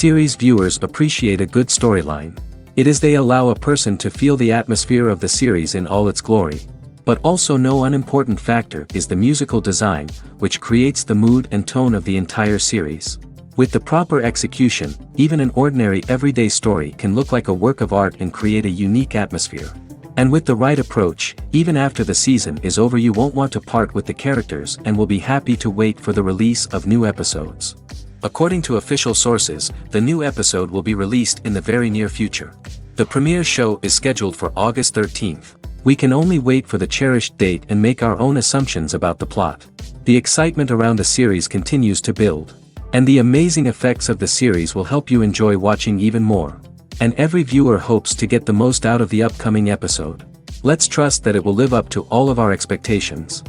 Series viewers appreciate a good storyline. It is they allow a person to feel the atmosphere of the series in all its glory. But also no unimportant factor is the musical design, which creates the mood and tone of the entire series. With the proper execution, even an ordinary everyday story can look like a work of art and create a unique atmosphere. And with the right approach, even after the season is over you won't want to part with the characters and will be happy to wait for the release of new episodes. According to official sources, the new episode will be released in the very near future. The premiere show is scheduled for August 13th. We can only wait for the cherished date and make our own assumptions about the plot. The excitement around the series continues to build. And the amazing effects of the series will help you enjoy watching even more. And every viewer hopes to get the most out of the upcoming episode. Let's trust that it will live up to all of our expectations.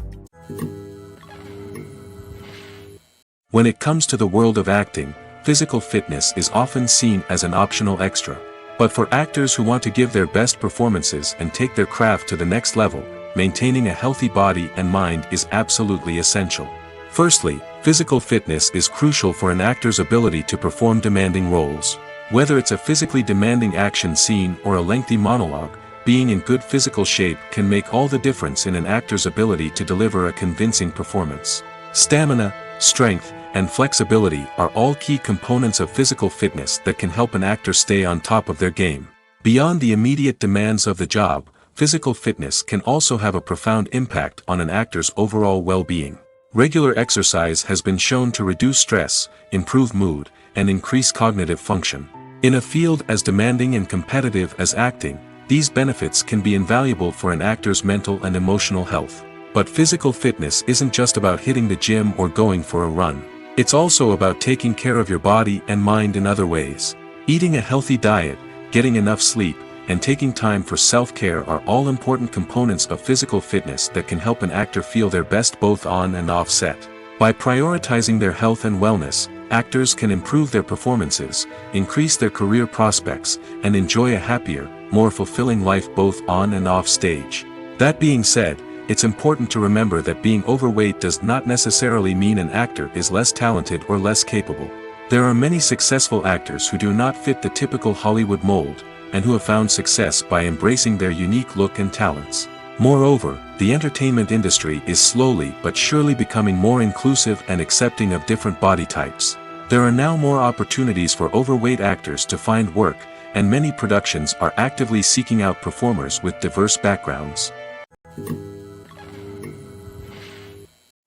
When it comes to the world of acting, physical fitness is often seen as an optional extra. But for actors who want to give their best performances and take their craft to the next level, maintaining a healthy body and mind is absolutely essential. Firstly, physical fitness is crucial for an actor's ability to perform demanding roles. Whether it's a physically demanding action scene or a lengthy monologue, being in good physical shape can make all the difference in an actor's ability to deliver a convincing performance. Stamina, strength, and flexibility are all key components of physical fitness that can help an actor stay on top of their game. Beyond the immediate demands of the job, physical fitness can also have a profound impact on an actor's overall well-being. Regular exercise has been shown to reduce stress, improve mood, and increase cognitive function. In a field as demanding and competitive as acting, these benefits can be invaluable for an actor's mental and emotional health. But physical fitness isn't just about hitting the gym or going for a run. It's also about taking care of your body and mind in other ways. Eating a healthy diet, getting enough sleep, and taking time for self-care are all important components of physical fitness that can help an actor feel their best both on and off set. By prioritizing their health and wellness, actors can improve their performances, increase their career prospects, and enjoy a happier, more fulfilling life both on and off stage. That being said, it's important to remember that being overweight does not necessarily mean an actor is less talented or less capable. There are many successful actors who do not fit the typical Hollywood mold, and who have found success by embracing their unique look and talents. Moreover, the entertainment industry is slowly but surely becoming more inclusive and accepting of different body types. There are now more opportunities for overweight actors to find work, and many productions are actively seeking out performers with diverse backgrounds.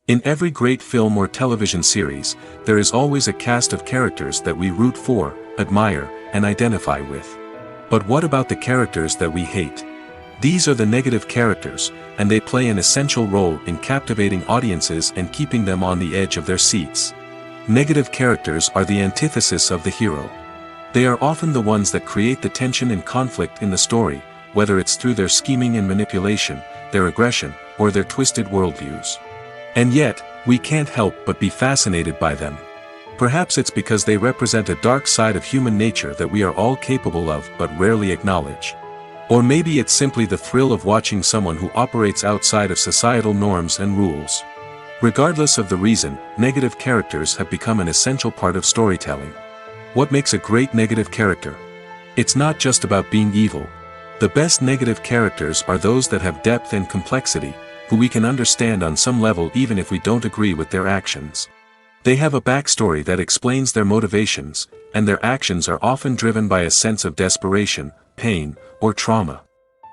In every great film or television series, there is always a cast of characters that we root for, admire, and identify with. But what about the characters that we hate? These are the negative characters, and they play an essential role in captivating audiences and keeping them on the edge of their seats. Negative characters are the antithesis of the hero. They are often the ones that create the tension and conflict in the story, whether it's through their scheming and manipulation, their aggression, or their twisted worldviews. And yet, we can't help but be fascinated by them. Perhaps it's because they represent a dark side of human nature that we are all capable of but rarely acknowledge. Or maybe it's simply the thrill of watching someone who operates outside of societal norms and rules. Regardless of the reason, negative characters have become an essential part of storytelling. What makes a great negative character? It's not just about being evil. The best negative characters are those that have depth and complexity, who we can understand on some level even if we don't agree with their actions. They have a backstory that explains their motivations, and their actions are often driven by a sense of desperation, pain, or trauma.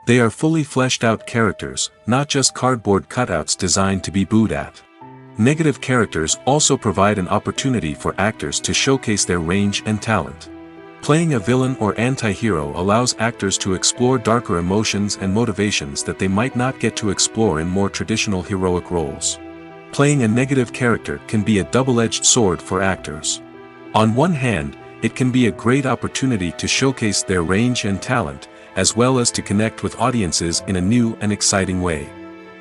They are fully fleshed out characters, not just cardboard cutouts designed to be booed at. Negative characters also provide an opportunity for actors to showcase their range and talent. Playing a villain or anti-hero allows actors to explore darker emotions and motivations that they might not get to explore in more traditional heroic roles. Playing a negative character can be a double-edged sword for actors. On one hand, it can be a great opportunity to showcase their range and talent, as well as to connect with audiences in a new and exciting way.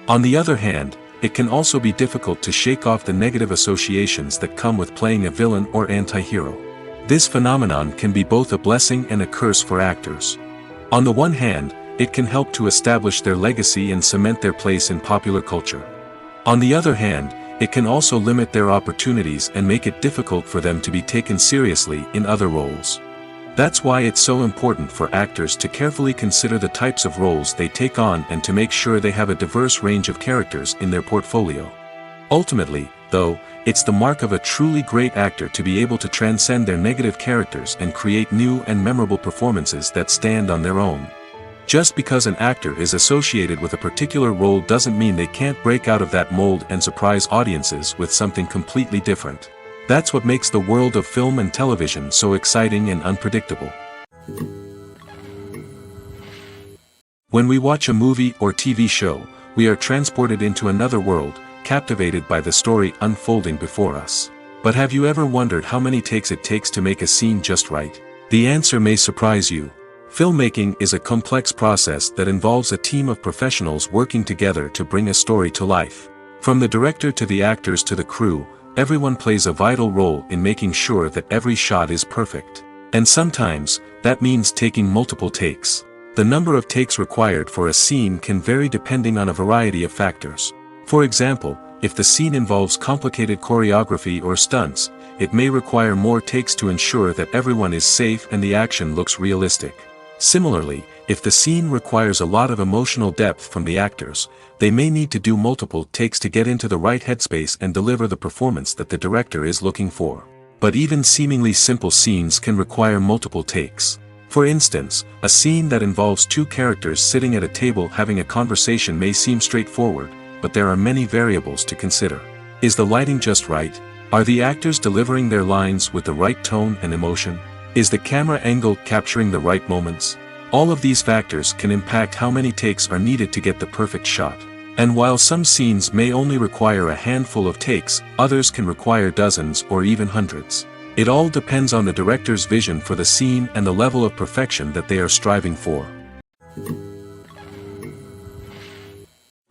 On the other hand, it can also be difficult to shake off the negative associations that come with playing a villain or anti-hero. This phenomenon can be both a blessing and a curse for actors. On the one hand, it can help to establish their legacy and cement their place in popular culture. On the other hand, it can also limit their opportunities and make it difficult for them to be taken seriously in other roles. That's why it's so important for actors to carefully consider the types of roles they take on and to make sure they have a diverse range of characters in their portfolio. Ultimately, though, it's the mark of a truly great actor to be able to transcend their negative characters and create new and memorable performances that stand on their own. Just because an actor is associated with a particular role doesn't mean they can't break out of that mold and surprise audiences with something completely different. That's what makes the world of film and television so exciting and unpredictable. When we watch a movie or TV show, we are transported into another world, captivated by the story unfolding before us. But have you ever wondered how many takes it takes to make a scene just right? The answer may surprise you. Filmmaking is a complex process that involves a team of professionals working together to bring a story to life. From the director to the actors to the crew, everyone plays a vital role in making sure that every shot is perfect. And sometimes, that means taking multiple takes. The number of takes required for a scene can vary depending on a variety of factors. For example, if the scene involves complicated choreography or stunts, it may require more takes to ensure that everyone is safe and the action looks realistic. Similarly, if the scene requires a lot of emotional depth from the actors, they may need to do multiple takes to get into the right headspace and deliver the performance that the director is looking for. But even seemingly simple scenes can require multiple takes. For instance, a scene that involves two characters sitting at a table having a conversation may seem straightforward, but there are many variables to consider. Is the lighting just right? Are the actors delivering their lines with the right tone and emotion? Is the camera angle capturing the right moments? All of these factors can impact how many takes are needed to get the perfect shot. And while some scenes may only require a handful of takes, others can require dozens or even hundreds. It all depends on the director's vision for the scene and the level of perfection that they are striving for.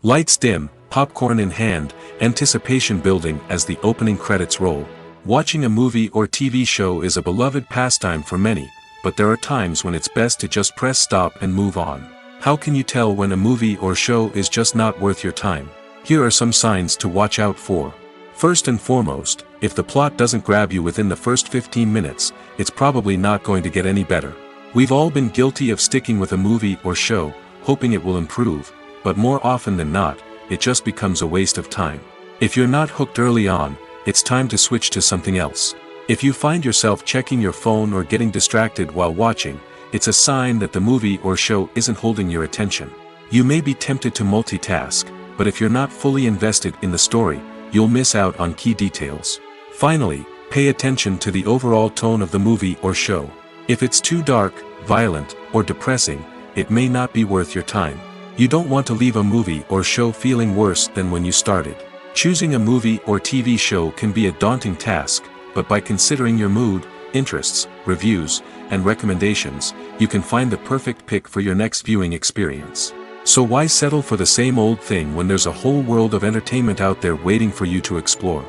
Lights dim, popcorn in hand, anticipation building as the opening credits roll. Watching a movie or TV show is a beloved pastime for many, but there are times when it's best to just press stop and move on. How can you tell when a movie or show is just not worth your time? Here are some signs to watch out for. First and foremost, if the plot doesn't grab you within the first 15 minutes, it's probably not going to get any better. We've all been guilty of sticking with a movie or show, hoping it will improve, but more often than not, it just becomes a waste of time. If you're not hooked early on, it's time to switch to something else. If you find yourself checking your phone or getting distracted while watching, it's a sign that the movie or show isn't holding your attention. You may be tempted to multitask, but if you're not fully invested in the story, you'll miss out on key details. Finally, pay attention to the overall tone of the movie or show. If it's too dark, violent, or depressing, it may not be worth your time. You don't want to leave a movie or show feeling worse than when you started. Choosing a movie or TV show can be a daunting task, but by considering your mood, interests, reviews, and recommendations, you can find the perfect pick for your next viewing experience. So why settle for the same old thing when there's a whole world of entertainment out there waiting for you to explore?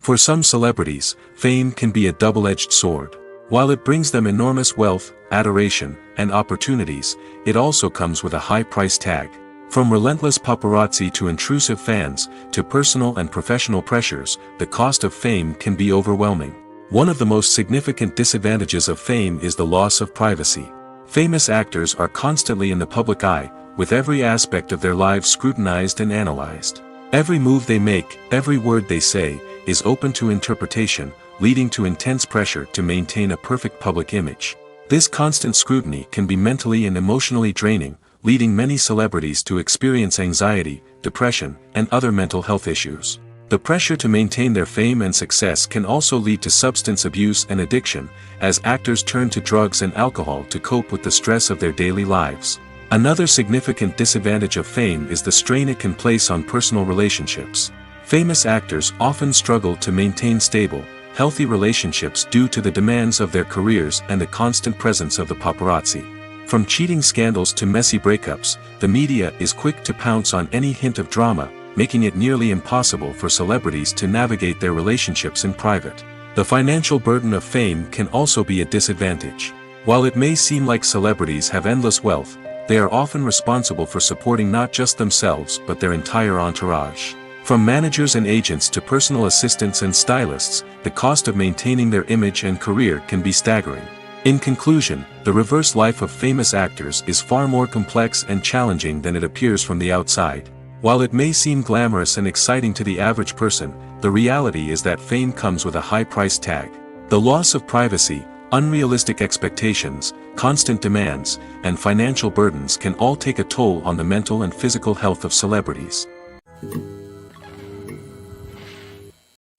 For some celebrities, fame can be a double-edged sword. While it brings them enormous wealth, adoration, and opportunities, it also comes with a high price tag. From relentless paparazzi to intrusive fans, to personal and professional pressures, the cost of fame can be overwhelming. One of the most significant disadvantages of fame is the loss of privacy. Famous actors are constantly in the public eye, with every aspect of their lives scrutinized and analyzed. Every move they make, every word they say, is open to interpretation, leading to intense pressure to maintain a perfect public image. This constant scrutiny can be mentally and emotionally draining, leading many celebrities to experience anxiety, depression, and other mental health issues. The pressure to maintain their fame and success can also lead to substance abuse and addiction, as actors turn to drugs and alcohol to cope with the stress of their daily lives. Another significant disadvantage of fame is the strain it can place on personal relationships. Famous actors often struggle to maintain stable, healthy relationships due to the demands of their careers and the constant presence of the paparazzi. From cheating scandals to messy breakups, the media is quick to pounce on any hint of drama, making it nearly impossible for celebrities to navigate their relationships in private. The financial burden of fame can also be a disadvantage. While it may seem like celebrities have endless wealth, they are often responsible for supporting not just themselves but their entire entourage. From managers and agents to personal assistants and stylists, the cost of maintaining their image and career can be staggering. In conclusion, the reverse life of famous actors is far more complex and challenging than it appears from the outside. While it may seem glamorous and exciting to the average person, the reality is that fame comes with a high price tag. The loss of privacy, unrealistic expectations, constant demands, and financial burdens can all take a toll on the mental and physical health of celebrities.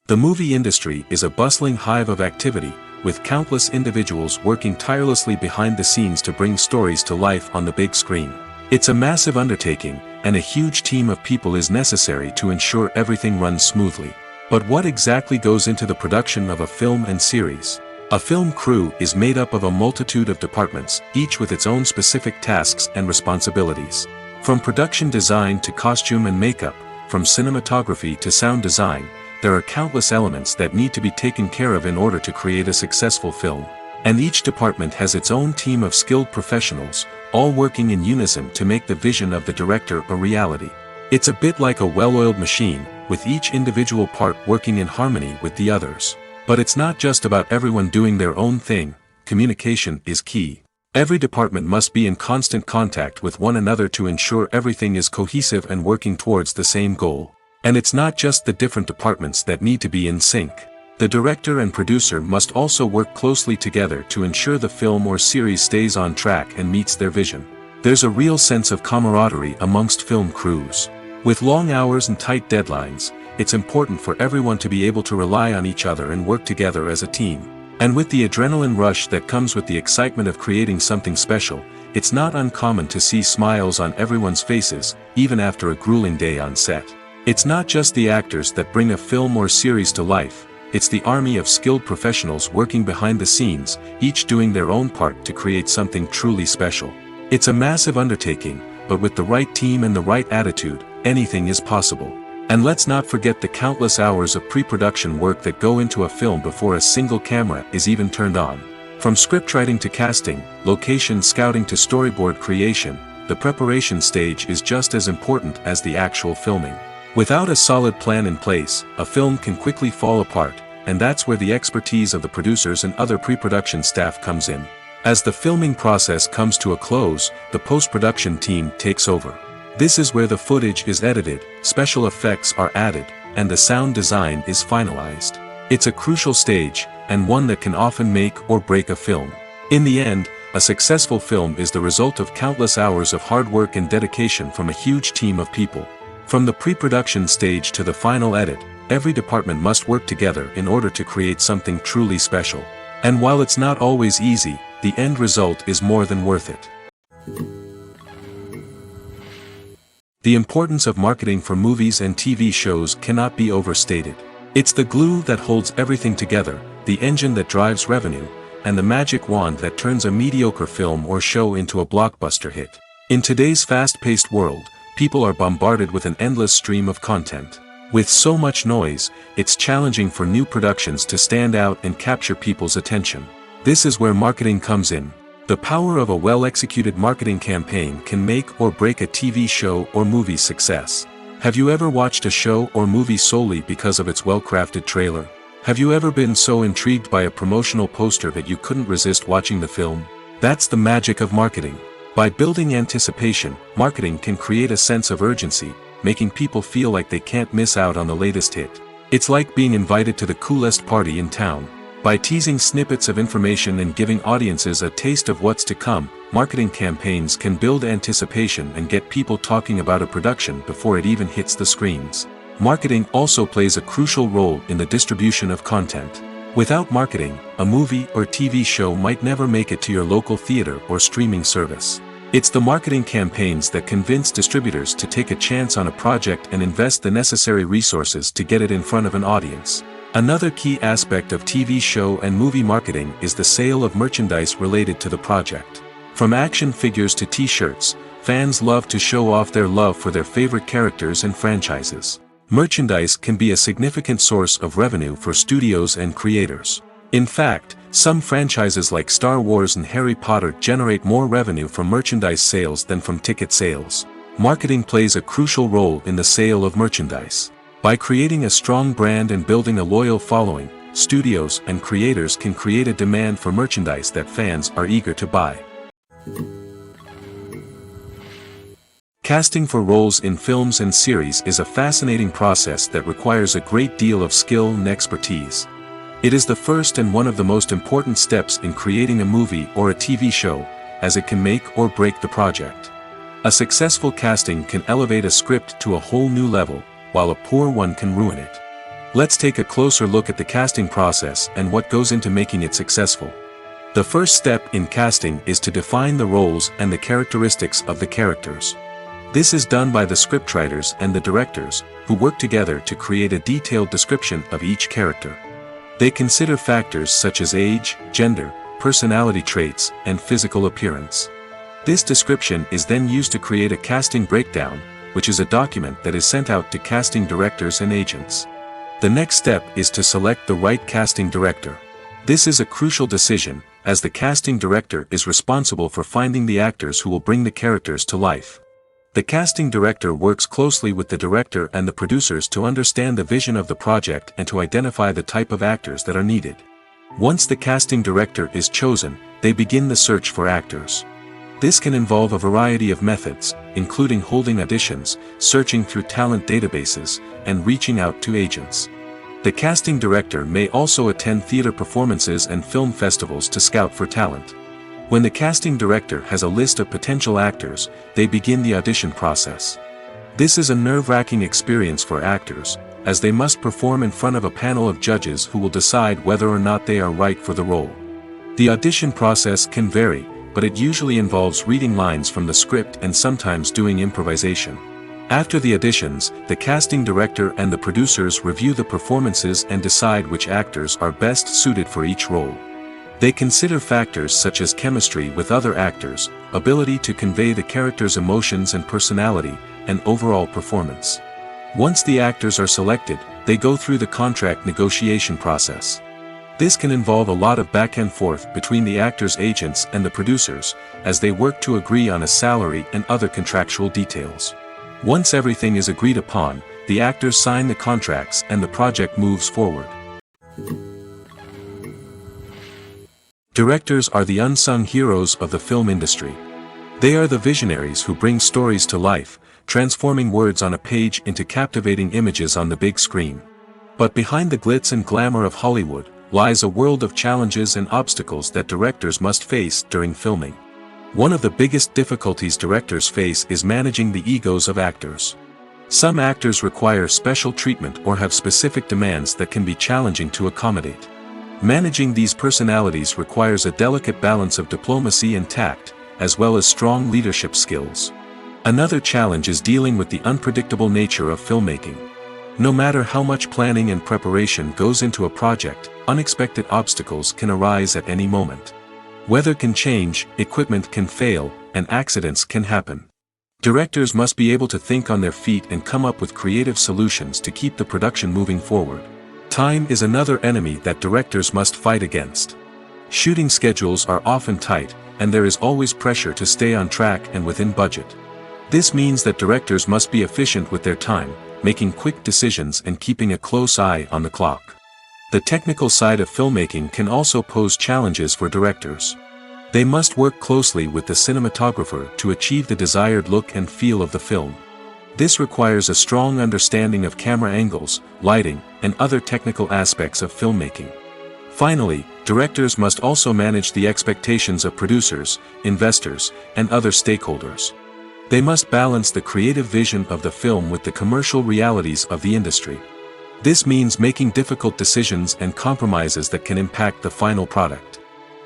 The movie industry is a bustling hive of activity, with countless individuals working tirelessly behind the scenes to bring stories to life on the big screen. It's a massive undertaking, and a huge team of people is necessary to ensure everything runs smoothly. But what exactly goes into the production of a film and series? A film crew is made up of a multitude of departments, each with its own specific tasks and responsibilities. From production design to costume and makeup, from cinematography to sound design, there are countless elements that need to be taken care of in order to create a successful film. And each department has its own team of skilled professionals, all working in unison to make the vision of the director a reality. It's a bit like a well-oiled machine, with each individual part working in harmony with the others. But it's not just about everyone doing their own thing. Communication is key. Every department must be in constant contact with one another to ensure everything is cohesive and working towards the same goal. And it's not just the different departments that need to be in sync. The director and producer must also work closely together to ensure the film or series stays on track and meets their vision. There's a real sense of camaraderie amongst film crews. With long hours and tight deadlines, it's important for everyone to be able to rely on each other and work together as a team. And with the adrenaline rush that comes with the excitement of creating something special, it's not uncommon to see smiles on everyone's faces, even after a grueling day on set. It's not just the actors that bring a film or series to life, it's the army of skilled professionals working behind the scenes, each doing their own part to create something truly special. It's a massive undertaking, but with the right team and the right attitude, anything is possible. And let's not forget the countless hours of pre-production work that go into a film before a single camera is even turned on. From scriptwriting to casting, location scouting to storyboard creation, the preparation stage is just as important as the actual filming. Without a solid plan in place, a film can quickly fall apart, and that's where the expertise of the producers and other pre-production staff comes in. As the filming process comes to a close, the post-production team takes over. This is where the footage is edited, special effects are added, and the sound design is finalized. It's a crucial stage, and one that can often make or break a film. In the end, a successful film is the result of countless hours of hard work and dedication from a huge team of people. From the pre-production stage to the final edit, every department must work together in order to create something truly special. And while it's not always easy, the end result is more than worth it. The importance of marketing for movies and TV shows cannot be overstated. It's the glue that holds everything together, the engine that drives revenue, and the magic wand that turns a mediocre film or show into a blockbuster hit. In today's fast-paced world, people are bombarded with an endless stream of content. With so much noise, it's challenging for new productions to stand out and capture people's attention. This is where marketing comes in. The power of a well-executed marketing campaign can make or break a TV show or movie's success. Have you ever watched a show or movie solely because of its well-crafted trailer? Have you ever been so intrigued by a promotional poster that you couldn't resist watching the film? That's the magic of marketing. By building anticipation, marketing can create a sense of urgency, making people feel like they can't miss out on the latest hit. It's like being invited to the coolest party in town. By teasing snippets of information and giving audiences a taste of what's to come, marketing campaigns can build anticipation and get people talking about a production before it even hits the screens. Marketing also plays a crucial role in the distribution of content. Without marketing, a movie or TV show might never make it to your local theater or streaming service. It's the marketing campaigns that convince distributors to take a chance on a project and invest the necessary resources to get it in front of an audience. Another key aspect of TV show and movie marketing is the sale of merchandise related to the project. From action figures to t-shirts, fans love to show off their love for their favorite characters and franchises. Merchandise can be a significant source of revenue for studios and creators. In fact, some franchises like Star Wars and Harry Potter generate more revenue from merchandise sales than from ticket sales. Marketing plays a crucial role in the sale of merchandise. By creating a strong brand and building a loyal following, studios and creators can create a demand for merchandise that fans are eager to buy. Casting for roles in films and series is a fascinating process that requires a great deal of skill and expertise. It is the first and one of the most important steps in creating a movie or a TV show, as it can make or break the project. A successful casting can elevate a script to a whole new level, while a poor one can ruin it. Let's take a closer look at the casting process and what goes into making it successful. The first step in casting is to define the roles and the characteristics of the characters. This is done by the scriptwriters and the directors, who work together to create a detailed description of each character. They consider factors such as age, gender, personality traits, and physical appearance. This description is then used to create a casting breakdown, which is a document that is sent out to casting directors and agents. The next step is to select the right casting director. This is a crucial decision, as the casting director is responsible for finding the actors who will bring the characters to life. The casting director works closely with the director and the producers to understand the vision of the project and to identify the type of actors that are needed. Once the casting director is chosen, they begin the search for actors. This can involve a variety of methods, including holding auditions, searching through talent databases, and reaching out to agents. The casting director may also attend theater performances and film festivals to scout for talent. When the casting director has a list of potential actors, they begin the audition process. This is a nerve-wracking experience for actors, as they must perform in front of a panel of judges who will decide whether or not they are right for the role. The audition process can vary, but it usually involves reading lines from the script and sometimes doing improvisation. After the auditions, the casting director and the producers review the performances and decide which actors are best suited for each role. They consider factors such as chemistry with other actors, ability to convey the character's emotions and personality, and overall performance. Once the actors are selected, they go through the contract negotiation process. This can involve a lot of back and forth between the actors' agents and the producers, as they work to agree on a salary and other contractual details. Once everything is agreed upon, the actors sign the contracts and the project moves forward. Directors are the unsung heroes of the film industry. They are the visionaries who bring stories to life, transforming words on a page into captivating images on the big screen. But behind the glitz and glamour of Hollywood, lies a world of challenges and obstacles that directors must face during filming. One of the biggest difficulties directors face is managing the egos of actors. Some actors require special treatment or have specific demands that can be challenging to accommodate. Managing these personalities requires a delicate balance of diplomacy and tact, as well as strong leadership skills. Another challenge is dealing with the unpredictable nature of filmmaking. No matter how much planning and preparation goes into a project, unexpected obstacles can arise at any moment. Weather can change, equipment can fail, and accidents can happen. Directors must be able to think on their feet and come up with creative solutions to keep the production moving forward. Time is another enemy that directors must fight against. Shooting schedules are often tight, and there is always pressure to stay on track and within budget. This means that directors must be efficient with their time, making quick decisions and keeping a close eye on the clock. The technical side of filmmaking can also pose challenges for directors. They must work closely with the cinematographer to achieve the desired look and feel of the film. This requires a strong understanding of camera angles, lighting, and other technical aspects of filmmaking. Finally, directors must also manage the expectations of producers, investors, and other stakeholders. They must balance the creative vision of the film with the commercial realities of the industry. This means making difficult decisions and compromises that can impact the final product.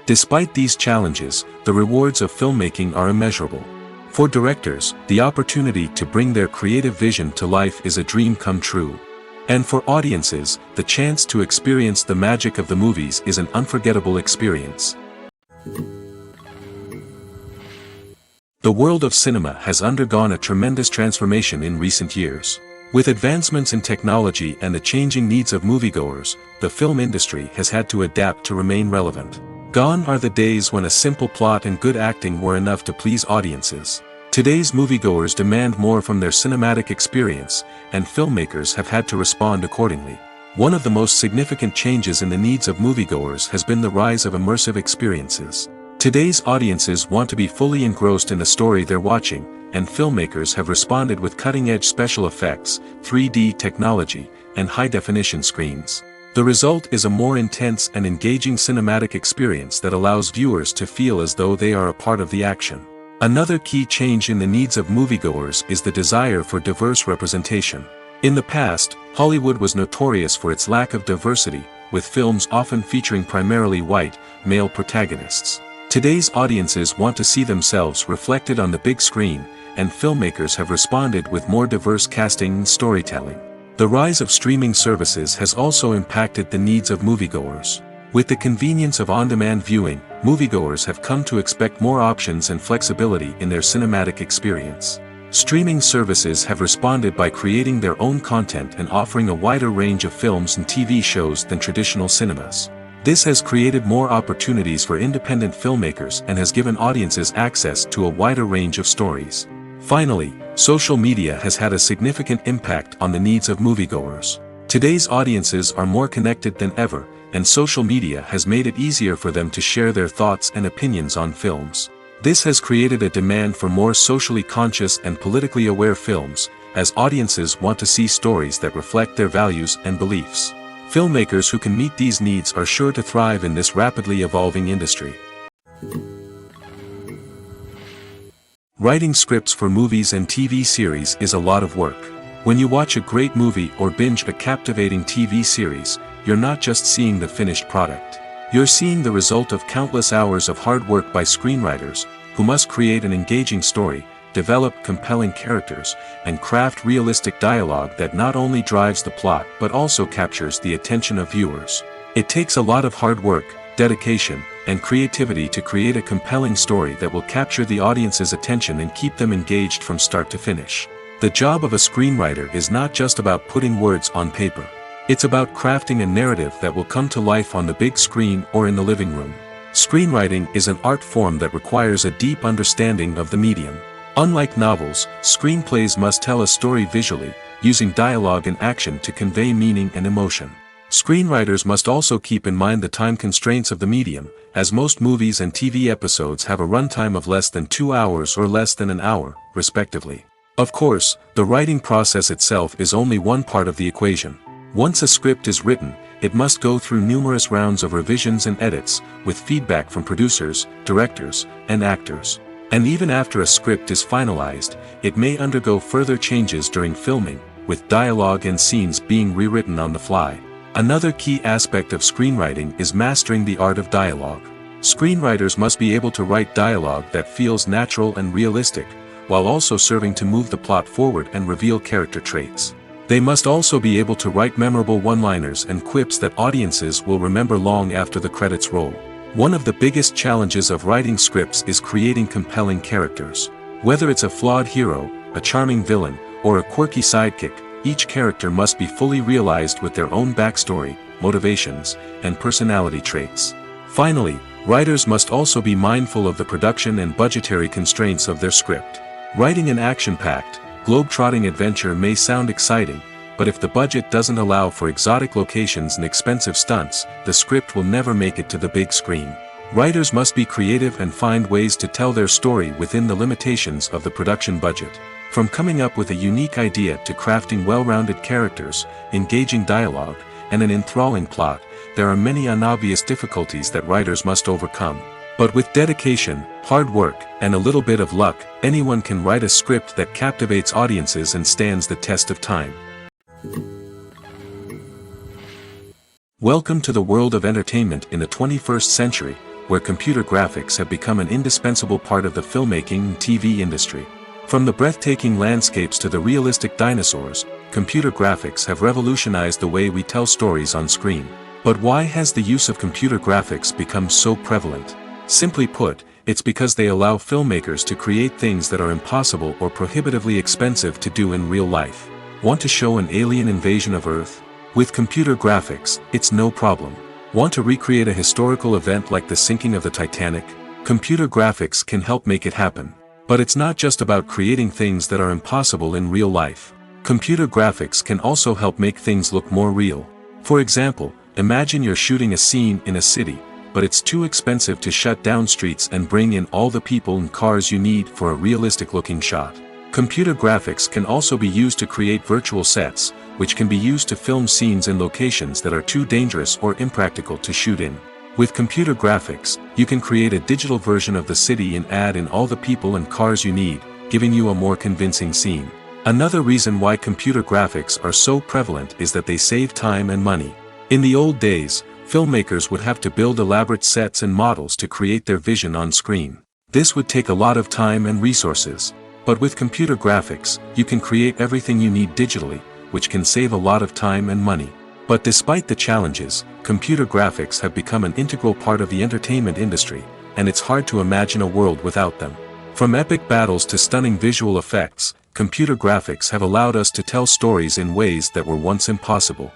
Despite these challenges, the rewards of filmmaking are immeasurable. For directors, the opportunity to bring their creative vision to life is a dream come true. And for audiences, the chance to experience the magic of the movies is an unforgettable experience. The world of cinema has undergone a tremendous transformation in recent years. With advancements in technology and the changing needs of moviegoers, the film industry has had to adapt to remain relevant. Gone are the days when a simple plot and good acting were enough to please audiences. Today's moviegoers demand more from their cinematic experience, and filmmakers have had to respond accordingly. One of the most significant changes in the needs of moviegoers has been the rise of immersive experiences. Today's audiences want to be fully engrossed in the story they're watching, and filmmakers have responded with cutting-edge special effects, 3D technology, and high-definition screens. The result is a more intense and engaging cinematic experience that allows viewers to feel as though they are a part of the action. Another key change in the needs of moviegoers is the desire for diverse representation. In the past, Hollywood was notorious for its lack of diversity, with films often featuring primarily white, male protagonists. Today's audiences want to see themselves reflected on the big screen, and filmmakers have responded with more diverse casting and storytelling. The rise of streaming services has also impacted the needs of moviegoers. With the convenience of on-demand viewing, moviegoers have come to expect more options and flexibility in their cinematic experience. Streaming services have responded by creating their own content and offering a wider range of films and TV shows than traditional cinemas. This has created more opportunities for independent filmmakers and has given audiences access to a wider range of stories. Finally, social media has had a significant impact on the needs of moviegoers. Today's audiences are more connected than ever, and social media has made it easier for them to share their thoughts and opinions on films. This has created a demand for more socially conscious and politically aware films, as audiences want to see stories that reflect their values and beliefs. Filmmakers who can meet these needs are sure to thrive in this rapidly evolving industry. Writing scripts for movies and TV series is a lot of work. When you watch a great movie or binge a captivating TV series, you're not just seeing the finished product. You're seeing the result of countless hours of hard work by screenwriters, who must create an engaging story, develop compelling characters, and craft realistic dialogue that not only drives the plot but also captures the attention of viewers. It takes a lot of hard work, dedication, and creativity to create a compelling story that will capture the audience's attention and keep them engaged from start to finish. The job of a screenwriter is not just about putting words on paper. It's about crafting a narrative that will come to life on the big screen or in the living room. Screenwriting is an art form that requires a deep understanding of the medium. Unlike novels, screenplays must tell a story visually, using dialogue and action to convey meaning and emotion. Screenwriters must also keep in mind the time constraints of the medium, as most movies and TV episodes have a runtime of less than 2 hours or less than an hour, respectively. Of course, the writing process itself is only one part of the equation. Once a script is written, it must go through numerous rounds of revisions and edits, with feedback from producers, directors, and actors. And even after a script is finalized, it may undergo further changes during filming, with dialogue and scenes being rewritten on the fly. Another key aspect of screenwriting is mastering the art of dialogue. Screenwriters must be able to write dialogue that feels natural and realistic, while also serving to move the plot forward and reveal character traits. They must also be able to write memorable one-liners and quips that audiences will remember long after the credits roll. One of the biggest challenges of writing scripts is creating compelling characters. Whether it's a flawed hero, a charming villain, or a quirky sidekick, each character must be fully realized with their own backstory, motivations, and personality traits. Finally, writers must also be mindful of the production and budgetary constraints of their script. Writing an action-packed, globe-trotting adventure may sound exciting, but if the budget doesn't allow for exotic locations and expensive stunts, the script will never make it to the big screen. Writers must be creative and find ways to tell their story within the limitations of the production budget. From coming up with a unique idea to crafting well-rounded characters, engaging dialogue, and an enthralling plot, there are many unobvious difficulties that writers must overcome. But with dedication, hard work, and a little bit of luck, anyone can write a script that captivates audiences and stands the test of time. Welcome to the world of entertainment in the 21st century, where computer graphics have become an indispensable part of the filmmaking and TV industry. From the breathtaking landscapes to the realistic dinosaurs, computer graphics have revolutionized the way we tell stories on screen. But why has the use of computer graphics become so prevalent? Simply put, it's because they allow filmmakers to create things that are impossible or prohibitively expensive to do in real life. Want to show an alien invasion of Earth? With computer graphics, it's no problem. Want to recreate a historical event like the sinking of the Titanic? Computer graphics can help make it happen. But it's not just about creating things that are impossible in real life. Computer graphics can also help make things look more real. For example, imagine you're shooting a scene in a city, but it's too expensive to shut down streets and bring in all the people and cars you need for a realistic-looking shot. Computer graphics can also be used to create virtual sets, which can be used to film scenes in locations that are too dangerous or impractical to shoot in. With computer graphics, you can create a digital version of the city and add in all the people and cars you need, giving you a more convincing scene. Another reason why computer graphics are so prevalent is that they save time and money. In the old days, filmmakers would have to build elaborate sets and models to create their vision on screen. This would take a lot of time and resources. But with computer graphics, you can create everything you need digitally, which can save a lot of time and money. But despite the challenges, computer graphics have become an integral part of the entertainment industry, and it's hard to imagine a world without them. From epic battles to stunning visual effects, computer graphics have allowed us to tell stories in ways that were once impossible.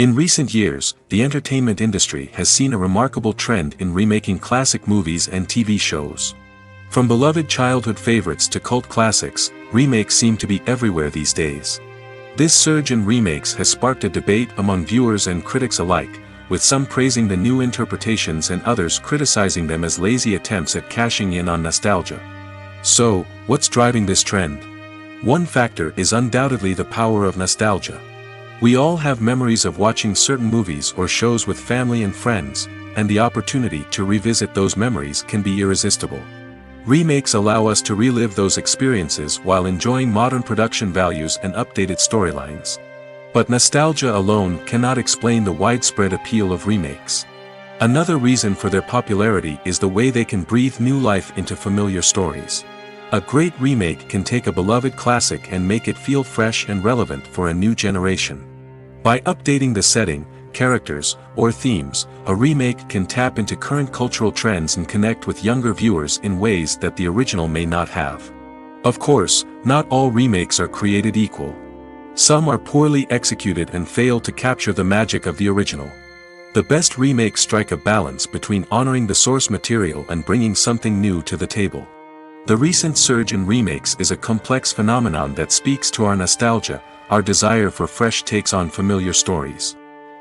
In recent years, the entertainment industry has seen a remarkable trend in remaking classic movies and TV shows. From beloved childhood favorites to cult classics, remakes seem to be everywhere these days. This surge in remakes has sparked a debate among viewers and critics alike, with some praising the new interpretations and others criticizing them as lazy attempts at cashing in on nostalgia. So, what's driving this trend? One factor is undoubtedly the power of nostalgia. We all have memories of watching certain movies or shows with family and friends, and the opportunity to revisit those memories can be irresistible. Remakes allow us to relive those experiences while enjoying modern production values and updated storylines. But nostalgia alone cannot explain the widespread appeal of remakes. Another reason for their popularity is the way they can breathe new life into familiar stories. A great remake can take a beloved classic and make it feel fresh and relevant for a new generation. By updating the setting, characters, or themes, a remake can tap into current cultural trends and connect with younger viewers in ways that the original may not have. Of course, not all remakes are created equal. Some are poorly executed and fail to capture the magic of the original. The best remakes strike a balance between honoring the source material and bringing something new to the table. The recent surge in remakes is a complex phenomenon that speaks to our nostalgia, our desire for fresh takes on familiar stories.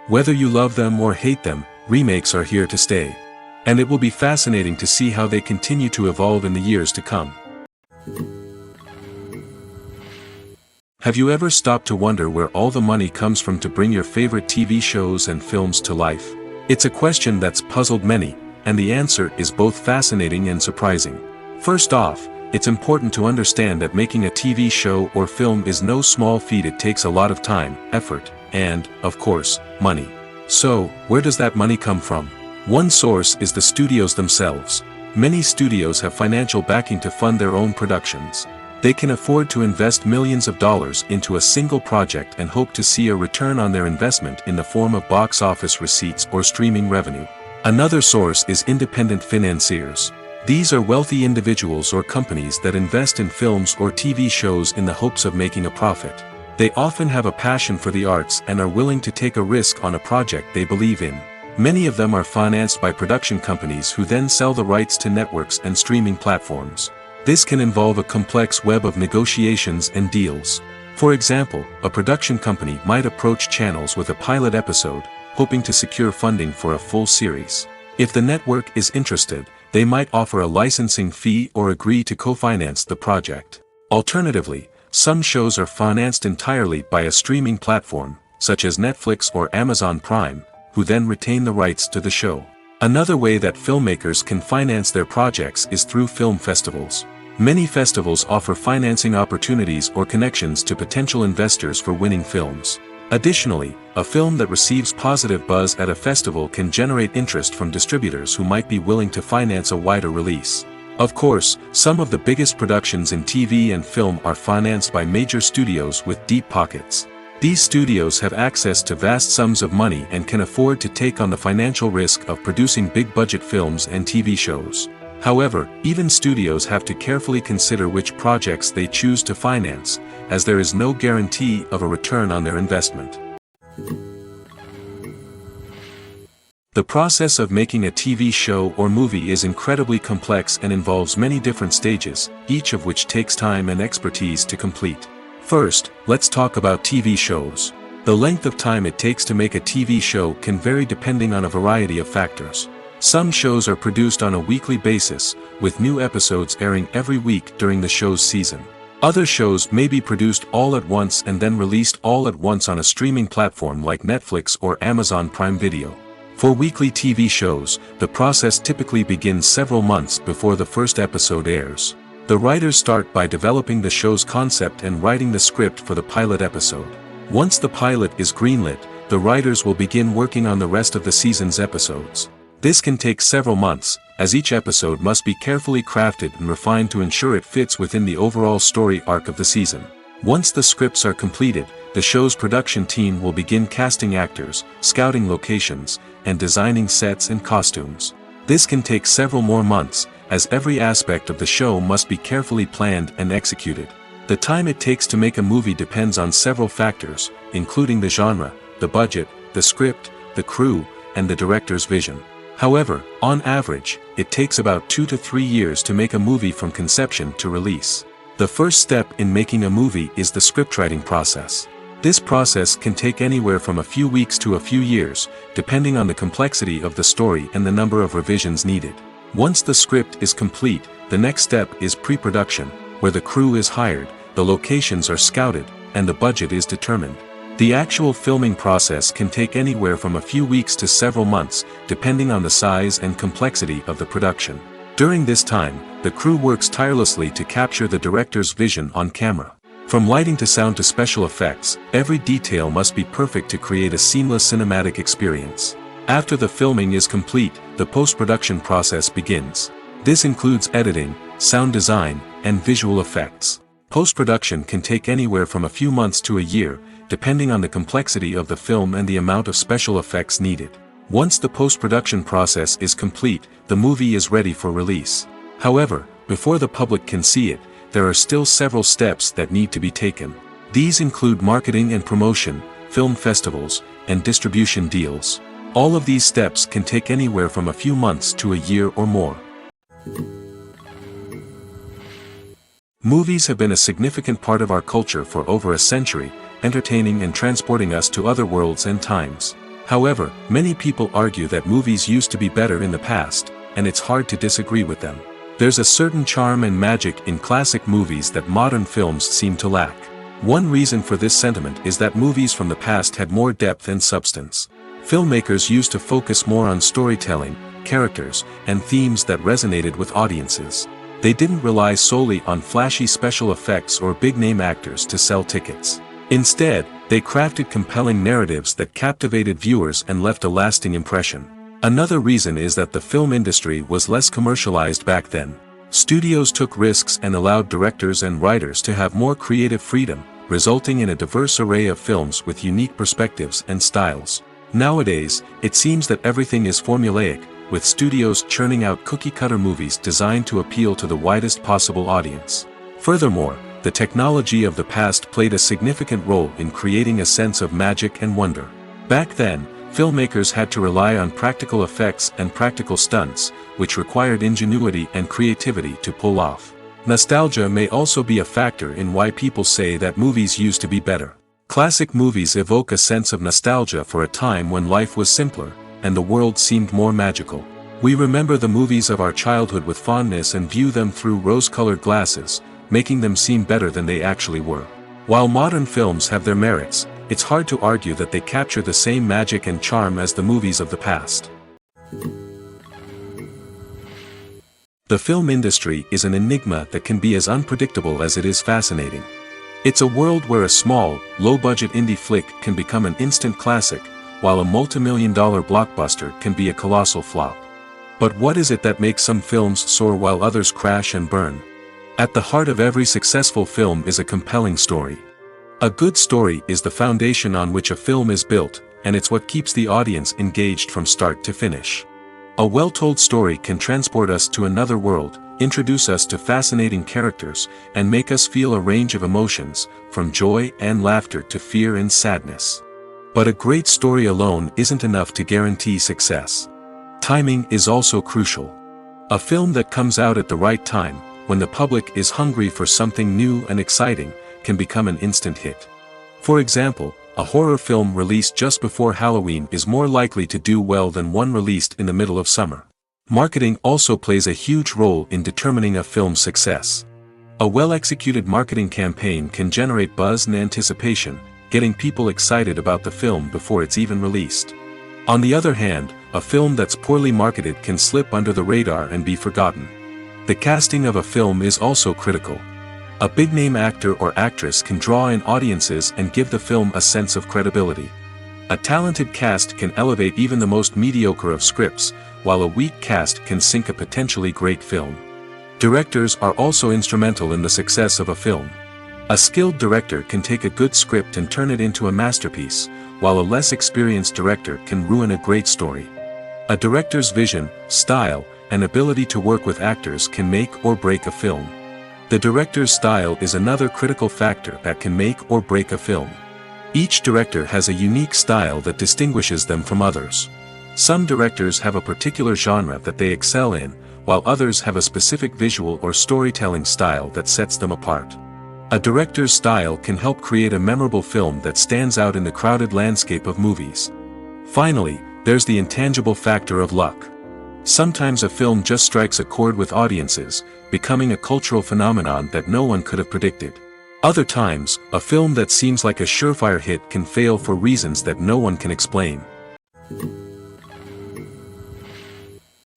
Whether you love them or hate them, remakes are here to stay. And it will be fascinating to see how they continue to evolve in the years to come. Have you ever stopped to wonder where all the money comes from to bring your favorite TV shows and films to life? It's a question that's puzzled many, and the answer is both fascinating and surprising. First off, it's important to understand that making a TV show or film is no small feat. It takes a lot of time, effort, and, of course, money. So, where does that money come from? One source is the studios themselves. Many studios have financial backing to fund their own productions. They can afford to invest millions of dollars into a single project and hope to see a return on their investment in the form of box office receipts or streaming revenue. Another source is independent financiers. These are wealthy individuals or companies that invest in films or TV shows in the hopes of making a profit. They often have a passion for the arts and are willing to take a risk on a project they believe in. Many of them are financed by production companies who then sell the rights to networks and streaming platforms. This can involve a complex web of negotiations and deals. For example, a production company might approach channels with a pilot episode, hoping to secure funding for a full series. If the network is interested, they might offer a licensing fee or agree to co-finance the project. Alternatively, some shows are financed entirely by a streaming platform, such as Netflix or Amazon Prime, who then retain the rights to the show. Another way that filmmakers can finance their projects is through film festivals. Many festivals offer financing opportunities or connections to potential investors for winning films. Additionally, a film that receives positive buzz at a festival can generate interest from distributors who might be willing to finance a wider release. Of course, some of the biggest productions in TV and film are financed by major studios with deep pockets. These studios have access to vast sums of money and can afford to take on the financial risk of producing big-budget films and TV shows. However, even studios have to carefully consider which projects they choose to finance, as there is no guarantee of a return on their investment. The process of making a TV show or movie is incredibly complex and involves many different stages, each of which takes time and expertise to complete. First, let's talk about TV shows. The length of time it takes to make a TV show can vary depending on a variety of factors. Some shows are produced on a weekly basis, with new episodes airing every week during the show's season. Other shows may be produced all at once and then released all at once on a streaming platform like Netflix or Amazon Prime Video. For weekly TV shows, the process typically begins several months before the first episode airs. The writers start by developing the show's concept and writing the script for the pilot episode. Once the pilot is greenlit, the writers will begin working on the rest of the season's episodes. This can take several months, as each episode must be carefully crafted and refined to ensure it fits within the overall story arc of the season. Once the scripts are completed, the show's production team will begin casting actors, scouting locations, and designing sets and costumes. This can take several more months, as every aspect of the show must be carefully planned and executed. The time it takes to make a movie depends on several factors, including the genre, the budget, the script, the crew, and the director's vision. However, on average, it takes about 2 to 3 years to make a movie from conception to release. The first step in making a movie is the scriptwriting process. This process can take anywhere from a few weeks to a few years, depending on the complexity of the story and the number of revisions needed. Once the script is complete, the next step is pre-production, where the crew is hired, the locations are scouted, and the budget is determined. The actual filming process can take anywhere from a few weeks to several months, depending on the size and complexity of the production. During this time, the crew works tirelessly to capture the director's vision on camera. From lighting to sound to special effects, every detail must be perfect to create a seamless cinematic experience. After the filming is complete, the post-production process begins. This includes editing, sound design, and visual effects. Post-production can take anywhere from a few months to a year, depending on the complexity of the film and the amount of special effects needed. Once the post-production process is complete, the movie is ready for release. However, before the public can see it, there are still several steps that need to be taken. These include marketing and promotion, film festivals, and distribution deals. All of these steps can take anywhere from a few months to a year or more. Movies have been a significant part of our culture for over a century, entertaining and transporting us to other worlds and times. However, many people argue that movies used to be better in the past, and it's hard to disagree with them. There's a certain charm and magic in classic movies that modern films seem to lack. One reason for this sentiment is that movies from the past had more depth and substance. Filmmakers used to focus more on storytelling, characters, and themes that resonated with audiences. They didn't rely solely on flashy special effects or big-name actors to sell tickets. Instead, they crafted compelling narratives that captivated viewers and left a lasting impression. Another reason is that the film industry was less commercialized back then. Studios took risks and allowed directors and writers to have more creative freedom, resulting in a diverse array of films with unique perspectives and styles. Nowadays, it seems that everything is formulaic, with studios churning out cookie-cutter movies designed to appeal to the widest possible audience. Furthermore, the technology of the past played a significant role in creating a sense of magic and wonder. Back then, filmmakers had to rely on practical effects and practical stunts, which required ingenuity and creativity to pull off. Nostalgia may also be a factor in why people say that movies used to be better. Classic movies evoke a sense of nostalgia for a time when life was simpler, and the world seemed more magical. We remember the movies of our childhood with fondness and view them through rose-colored glasses, making them seem better than they actually were. While modern films have their merits, it's hard to argue that they capture the same magic and charm as the movies of the past. The film industry is an enigma that can be as unpredictable as it is fascinating. It's a world where a small, low-budget indie flick can become an instant classic, while a multi-million-dollar blockbuster can be a colossal flop. But what is it that makes some films soar while others crash and burn? At the heart of every successful film is a compelling story. A good story is the foundation on which a film is built, and it's what keeps the audience engaged from start to finish. A well-told story can transport us to another world, introduce us to fascinating characters, and make us feel a range of emotions, from joy and laughter to fear and sadness. But a great story alone isn't enough to guarantee success. Timing is also crucial. A film that comes out at the right time, when the public is hungry for something new and exciting, can become an instant hit. For example, a horror film released just before Halloween is more likely to do well than one released in the middle of summer. Marketing also plays a huge role in determining a film's success. A well-executed marketing campaign can generate buzz and anticipation, getting people excited about the film before it's even released. On the other hand, a film that's poorly marketed can slip under the radar and be forgotten. The casting of a film is also critical. A big-name actor or actress can draw in audiences and give the film a sense of credibility. A talented cast can elevate even the most mediocre of scripts, while a weak cast can sink a potentially great film. Directors are also instrumental in the success of a film. A skilled director can take a good script and turn it into a masterpiece, while a less experienced director can ruin a great story. A director's vision, style, and ability to work with actors can make or break a film. The director's style is another critical factor that can make or break a film. Each director has a unique style that distinguishes them from others. Some directors have a particular genre that they excel in, while others have a specific visual or storytelling style that sets them apart. A director's style can help create a memorable film that stands out in the crowded landscape of movies. Finally, there's the intangible factor of luck. Sometimes a film just strikes a chord with audiences, becoming a cultural phenomenon that no one could have predicted. Other times, a film that seems like a surefire hit can fail for reasons that no one can explain.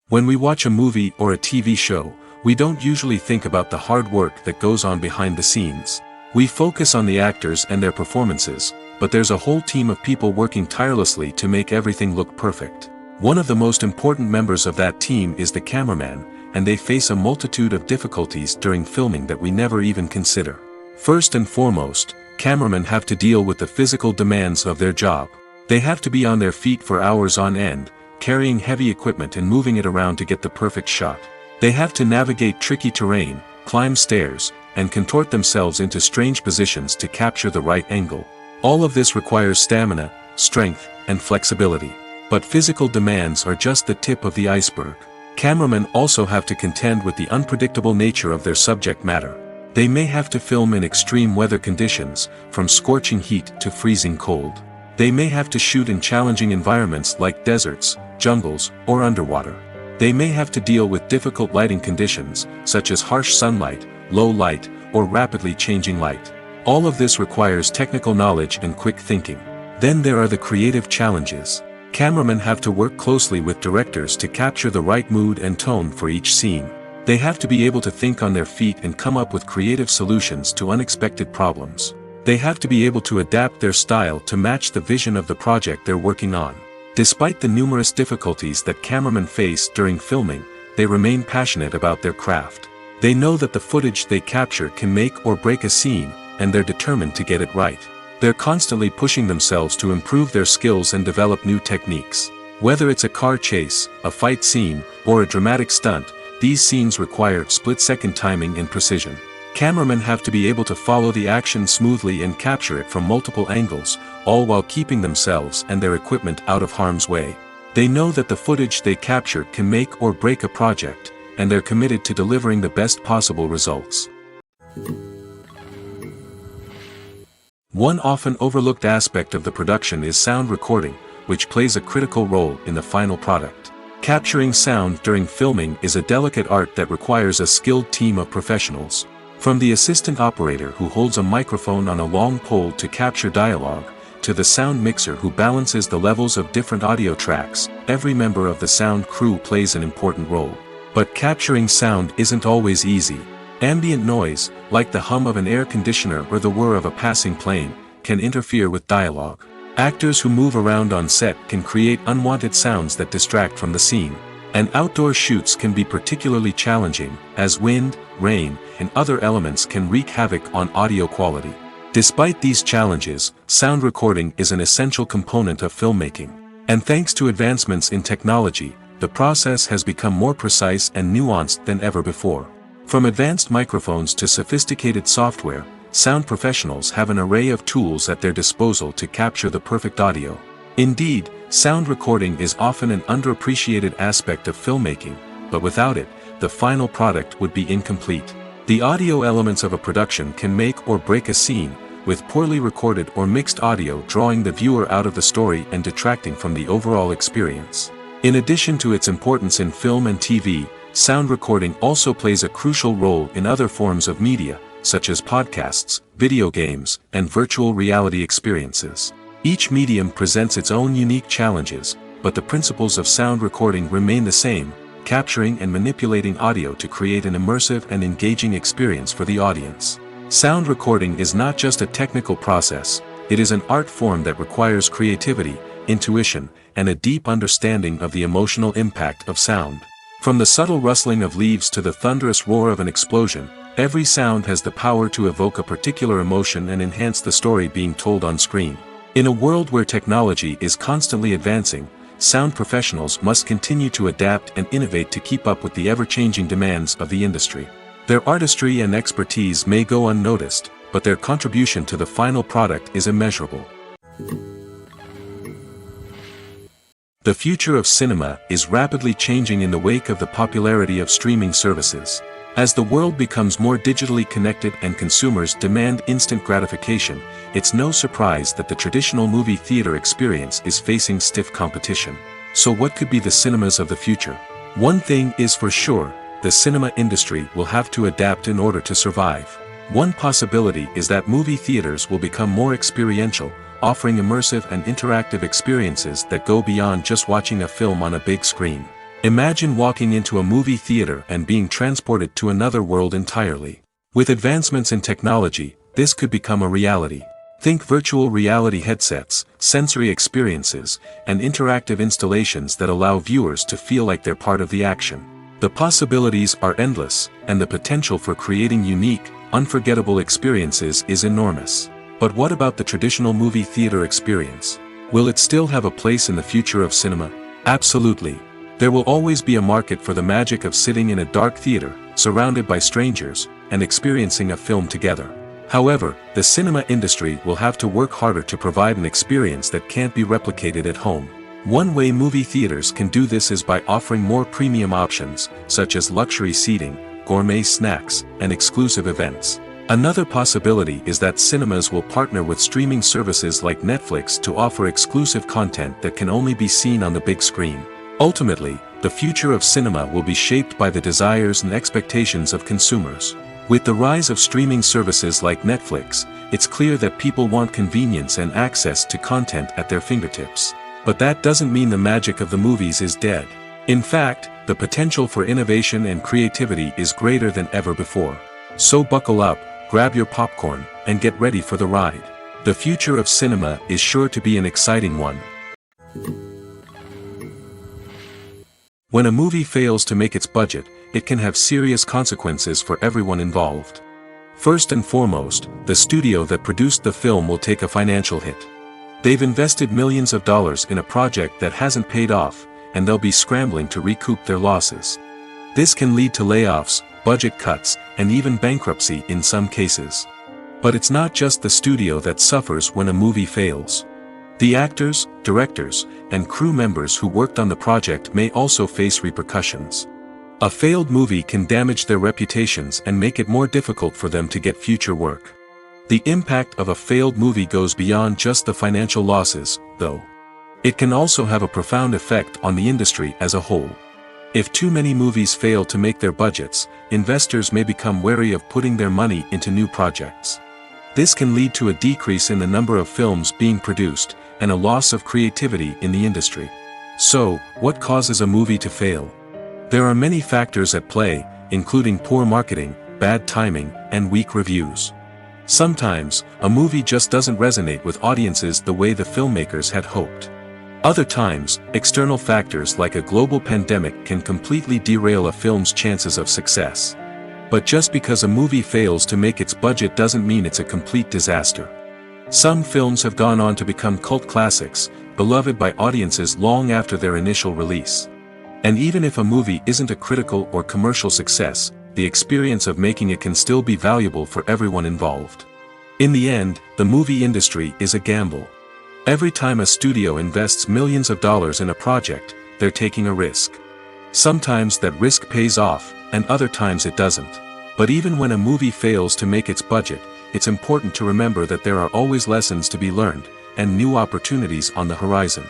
When we watch a movie or a TV show, we don't usually think about the hard work that goes on behind the scenes. We focus on the actors and their performances, but there's a whole team of people working tirelessly to make everything look perfect. One of the most important members of that team is the cameraman, and they face a multitude of difficulties during filming that we never even consider. First and foremost, cameramen have to deal with the physical demands of their job. They have to be on their feet for hours on end, carrying heavy equipment and moving it around to get the perfect shot. They have to navigate tricky terrain, climb stairs, and contort themselves into strange positions to capture the right angle. All of this requires stamina, strength, and flexibility. But physical demands are just the tip of the iceberg. Cameramen also have to contend with the unpredictable nature of their subject matter. They may have to film in extreme weather conditions, from scorching heat to freezing cold. They may have to shoot in challenging environments like deserts, jungles, or underwater. They may have to deal with difficult lighting conditions, such as harsh sunlight, low light, or rapidly changing light. All of this requires technical knowledge and quick thinking. Then there are the creative challenges. Cameramen have to work closely with directors to capture the right mood and tone for each scene. They have to be able to think on their feet and come up with creative solutions to unexpected problems. They have to be able to adapt their style to match the vision of the project they're working on. Despite the numerous difficulties that cameramen face during filming, they remain passionate about their craft. They know that the footage they capture can make or break a scene, and they're determined to get it right. They're constantly pushing themselves to improve their skills and develop new techniques. Whether it's a car chase, a fight scene, or a dramatic stunt, these scenes require split-second timing and precision. Cameramen have to be able to follow the action smoothly and capture it from multiple angles, all while keeping themselves and their equipment out of harm's way. They know that the footage they capture can make or break a project, and they're committed to delivering the best possible results. One often overlooked aspect of the production is sound recording, which plays a critical role in the final product. Capturing sound during filming is a delicate art that requires a skilled team of professionals. From the assistant operator who holds a microphone on a long pole to capture dialogue, to the sound mixer who balances the levels of different audio tracks, every member of the sound crew plays an important role. But capturing sound isn't always easy. Ambient noise, like the hum of an air conditioner or the whir of a passing plane, can interfere with dialogue. Actors who move around on set can create unwanted sounds that distract from the scene. And outdoor shoots can be particularly challenging, as wind, rain, and other elements can wreak havoc on audio quality. Despite these challenges, sound recording is an essential component of filmmaking. And thanks to advancements in technology, the process has become more precise and nuanced than ever before. From advanced microphones to sophisticated software, sound professionals have an array of tools at their disposal to capture the perfect audio. Indeed, sound recording is often an underappreciated aspect of filmmaking, but without it, the final product would be incomplete. The audio elements of a production can make or break a scene, with poorly recorded or mixed audio drawing the viewer out of the story and detracting from the overall experience. In addition to its importance in film and TV, sound recording also plays a crucial role in other forms of media, such as podcasts, video games, and virtual reality experiences. Each medium presents its own unique challenges, but the principles of sound recording remain the same, capturing and manipulating audio to create an immersive and engaging experience for the audience. Sound recording is not just a technical process, it is an art form that requires creativity, intuition, and a deep understanding of the emotional impact of sound. From the subtle rustling of leaves to the thunderous roar of an explosion, every sound has the power to evoke a particular emotion and enhance the story being told on screen. In a world where technology is constantly advancing, sound professionals must continue to adapt and innovate to keep up with the ever-changing demands of the industry. Their artistry and expertise may go unnoticed, but their contribution to the final product is immeasurable. The future of cinema is rapidly changing in the wake of the popularity of streaming services. As the world becomes more digitally connected and consumers demand instant gratification, it's no surprise that the traditional movie theater experience is facing stiff competition. So what could be the cinemas of the future? One thing is for sure, the cinema industry will have to adapt in order to survive. One possibility is that movie theaters will become more experiential, offering immersive and interactive experiences that go beyond just watching a film on a big screen. Imagine walking into a movie theater and being transported to another world entirely. With advancements in technology, this could become a reality. Think virtual reality headsets, sensory experiences, and interactive installations that allow viewers to feel like they're part of the action. The possibilities are endless, and the potential for creating unique, unforgettable experiences is enormous. But what about the traditional movie theater experience? Will it still have a place in the future of cinema? Absolutely. There will always be a market for the magic of sitting in a dark theater, surrounded by strangers, and experiencing a film together. However, the cinema industry will have to work harder to provide an experience that can't be replicated at home. One way movie theaters can do this is by offering more premium options, such as luxury seating, gourmet snacks, and exclusive events. Another possibility is that cinemas will partner with streaming services like Netflix to offer exclusive content that can only be seen on the big screen. Ultimately, the future of cinema will be shaped by the desires and expectations of consumers. With the rise of streaming services like Netflix, it's clear that people want convenience and access to content at their fingertips. But that doesn't mean the magic of the movies is dead. In fact, the potential for innovation and creativity is greater than ever before. So buckle up, grab your popcorn, and get ready for the ride. The future of cinema is sure to be an exciting one. When a movie fails to make its budget, it can have serious consequences for everyone involved. First and foremost, the studio that produced the film will take a financial hit. They've invested millions of dollars in a project that hasn't paid off, and they'll be scrambling to recoup their losses. This can lead to layoffs, budget cuts, and even bankruptcy in some cases. But it's not just the studio that suffers when a movie fails. The actors, directors, and crew members who worked on the project may also face repercussions. A failed movie can damage their reputations and make it more difficult for them to get future work. The impact of a failed movie goes beyond just the financial losses, though. It can also have a profound effect on the industry as a whole. If too many movies fail to make their budgets, investors may become wary of putting their money into new projects. This can lead to a decrease in the number of films being produced, and a loss of creativity in the industry. So, what causes a movie to fail? There are many factors at play, including poor marketing, bad timing, and weak reviews. Sometimes, a movie just doesn't resonate with audiences the way the filmmakers had hoped. Other times, external factors like a global pandemic can completely derail a film's chances of success. But just because a movie fails to make its budget doesn't mean it's a complete disaster. Some films have gone on to become cult classics, beloved by audiences long after their initial release. And even if a movie isn't a critical or commercial success, the experience of making it can still be valuable for everyone involved. In the end, the movie industry is a gamble. Every time a studio invests millions of dollars in a project, they're taking a risk. Sometimes that risk pays off, and other times it doesn't. But even when a movie fails to make its budget, it's important to remember that there are always lessons to be learned, and new opportunities on the horizon.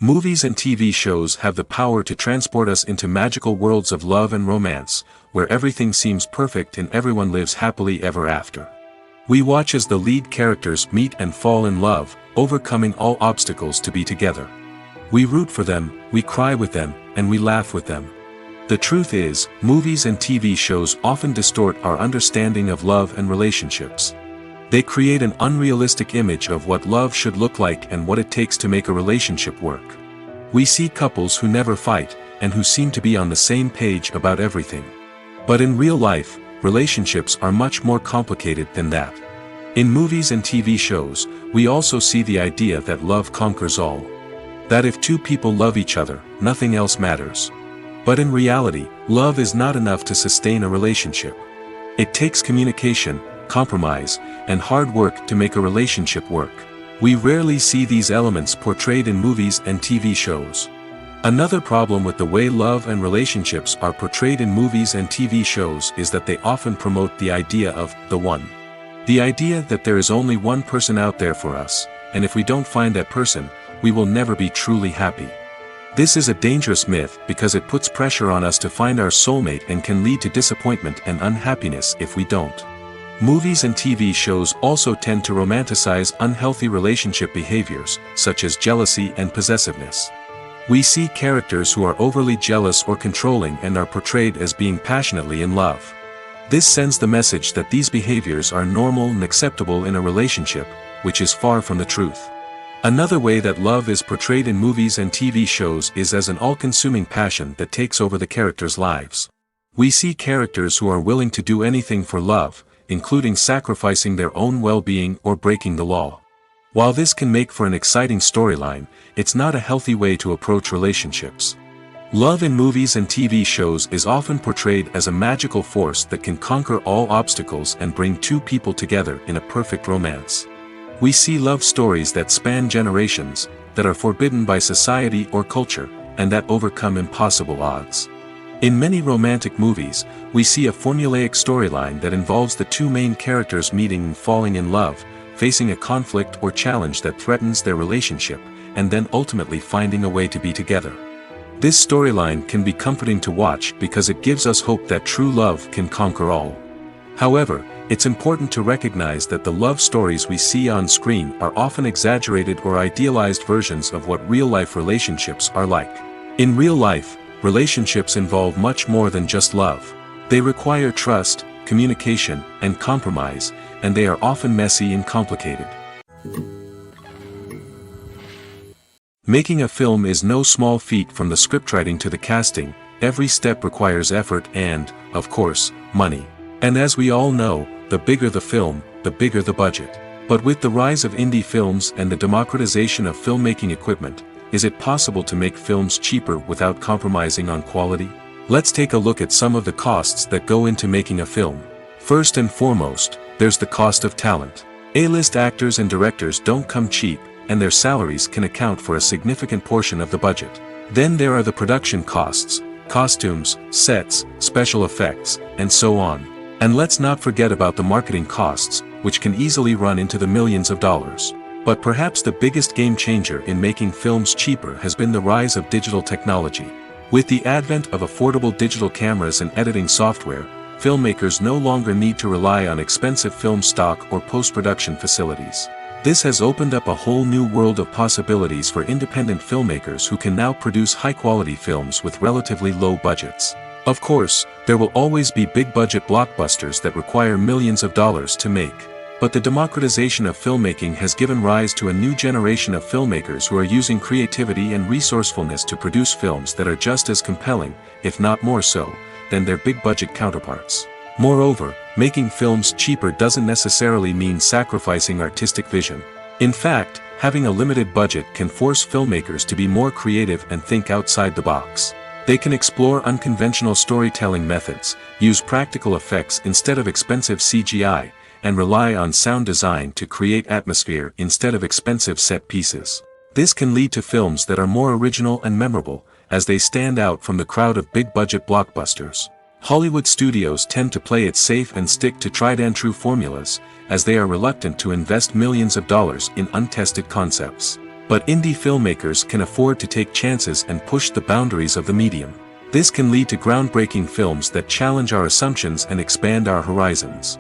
Movies and TV shows have the power to transport us into magical worlds of love and romance, where everything seems perfect and everyone lives happily ever after. We watch as the lead characters meet and fall in love, overcoming all obstacles to be together. We root for them, we cry with them, and we laugh with them. The truth is, movies and TV shows often distort our understanding of love and relationships. They create an unrealistic image of what love should look like and what it takes to make a relationship work. We see couples who never fight, and who seem to be on the same page about everything. But in real life, relationships are much more complicated than that. In movies and TV shows, we also see the idea that love conquers all. That if two people love each other, nothing else matters. But in reality, love is not enough to sustain a relationship. It takes communication, compromise, and hard work to make a relationship work. We rarely see these elements portrayed in movies and TV shows. Another problem with the way love and relationships are portrayed in movies and TV shows is that they often promote the idea of the one. The idea that there is only one person out there for us, and if we don't find that person, we will never be truly happy. This is a dangerous myth because it puts pressure on us to find our soulmate and can lead to disappointment and unhappiness if we don't. Movies and TV shows also tend to romanticize unhealthy relationship behaviors, such as jealousy and possessiveness. We see characters who are overly jealous or controlling and are portrayed as being passionately in love. This sends the message that these behaviors are normal and acceptable in a relationship, which is far from the truth. Another way that love is portrayed in movies and TV shows is as an all-consuming passion that takes over the characters' lives. We see characters who are willing to do anything for love, including sacrificing their own well-being or breaking the law. While this can make for an exciting storyline, it's not a healthy way to approach relationships. Love in movies and TV shows is often portrayed as a magical force that can conquer all obstacles and bring two people together in a perfect romance. We see love stories that span generations, that are forbidden by society or culture, and that overcome impossible odds. In many romantic movies, we see a formulaic storyline that involves the two main characters meeting and falling in love, facing a conflict or challenge that threatens their relationship, and then ultimately finding a way to be together. This storyline can be comforting to watch because it gives us hope that true love can conquer all. However, it's important to recognize that the love stories we see on screen are often exaggerated or idealized versions of what real-life relationships are like. In real life, relationships involve much more than just love. They require trust, communication, and compromise, and they are often messy and complicated. Making a film is no small feat. From the scriptwriting to the casting, every step requires effort and, of course, money. And as we all know, the bigger the film, the bigger the budget. But with the rise of indie films and the democratization of filmmaking equipment, is it possible to make films cheaper without compromising on quality? Let's take a look at some of the costs that go into making a film. First and foremost, there's the cost of talent. A-list actors and directors don't come cheap, and their salaries can account for a significant portion of the budget. Then there are the production costs, costumes, sets, special effects, and so on. And let's not forget about the marketing costs, which can easily run into the millions of dollars. But perhaps the biggest game changer in making films cheaper has been the rise of digital technology. With the advent of affordable digital cameras and editing software, filmmakers no longer need to rely on expensive film stock or post-production facilities. This has opened up a whole new world of possibilities for independent filmmakers who can now produce high-quality films with relatively low budgets. Of course, there will always be big-budget blockbusters that require millions of dollars to make. But the democratization of filmmaking has given rise to a new generation of filmmakers who are using creativity and resourcefulness to produce films that are just as compelling, if not more so, than their big-budget counterparts. Moreover, making films cheaper doesn't necessarily mean sacrificing artistic vision. In fact, having a limited budget can force filmmakers to be more creative and think outside the box. They can explore unconventional storytelling methods, use practical effects instead of expensive CGI, and rely on sound design to create atmosphere instead of expensive set pieces. This can lead to films that are more original and memorable, as they stand out from the crowd of big-budget blockbusters. Hollywood studios tend to play it safe and stick to tried-and-true formulas, as they are reluctant to invest millions of dollars in untested concepts. But indie filmmakers can afford to take chances and push the boundaries of the medium. This can lead to groundbreaking films that challenge our assumptions and expand our horizons.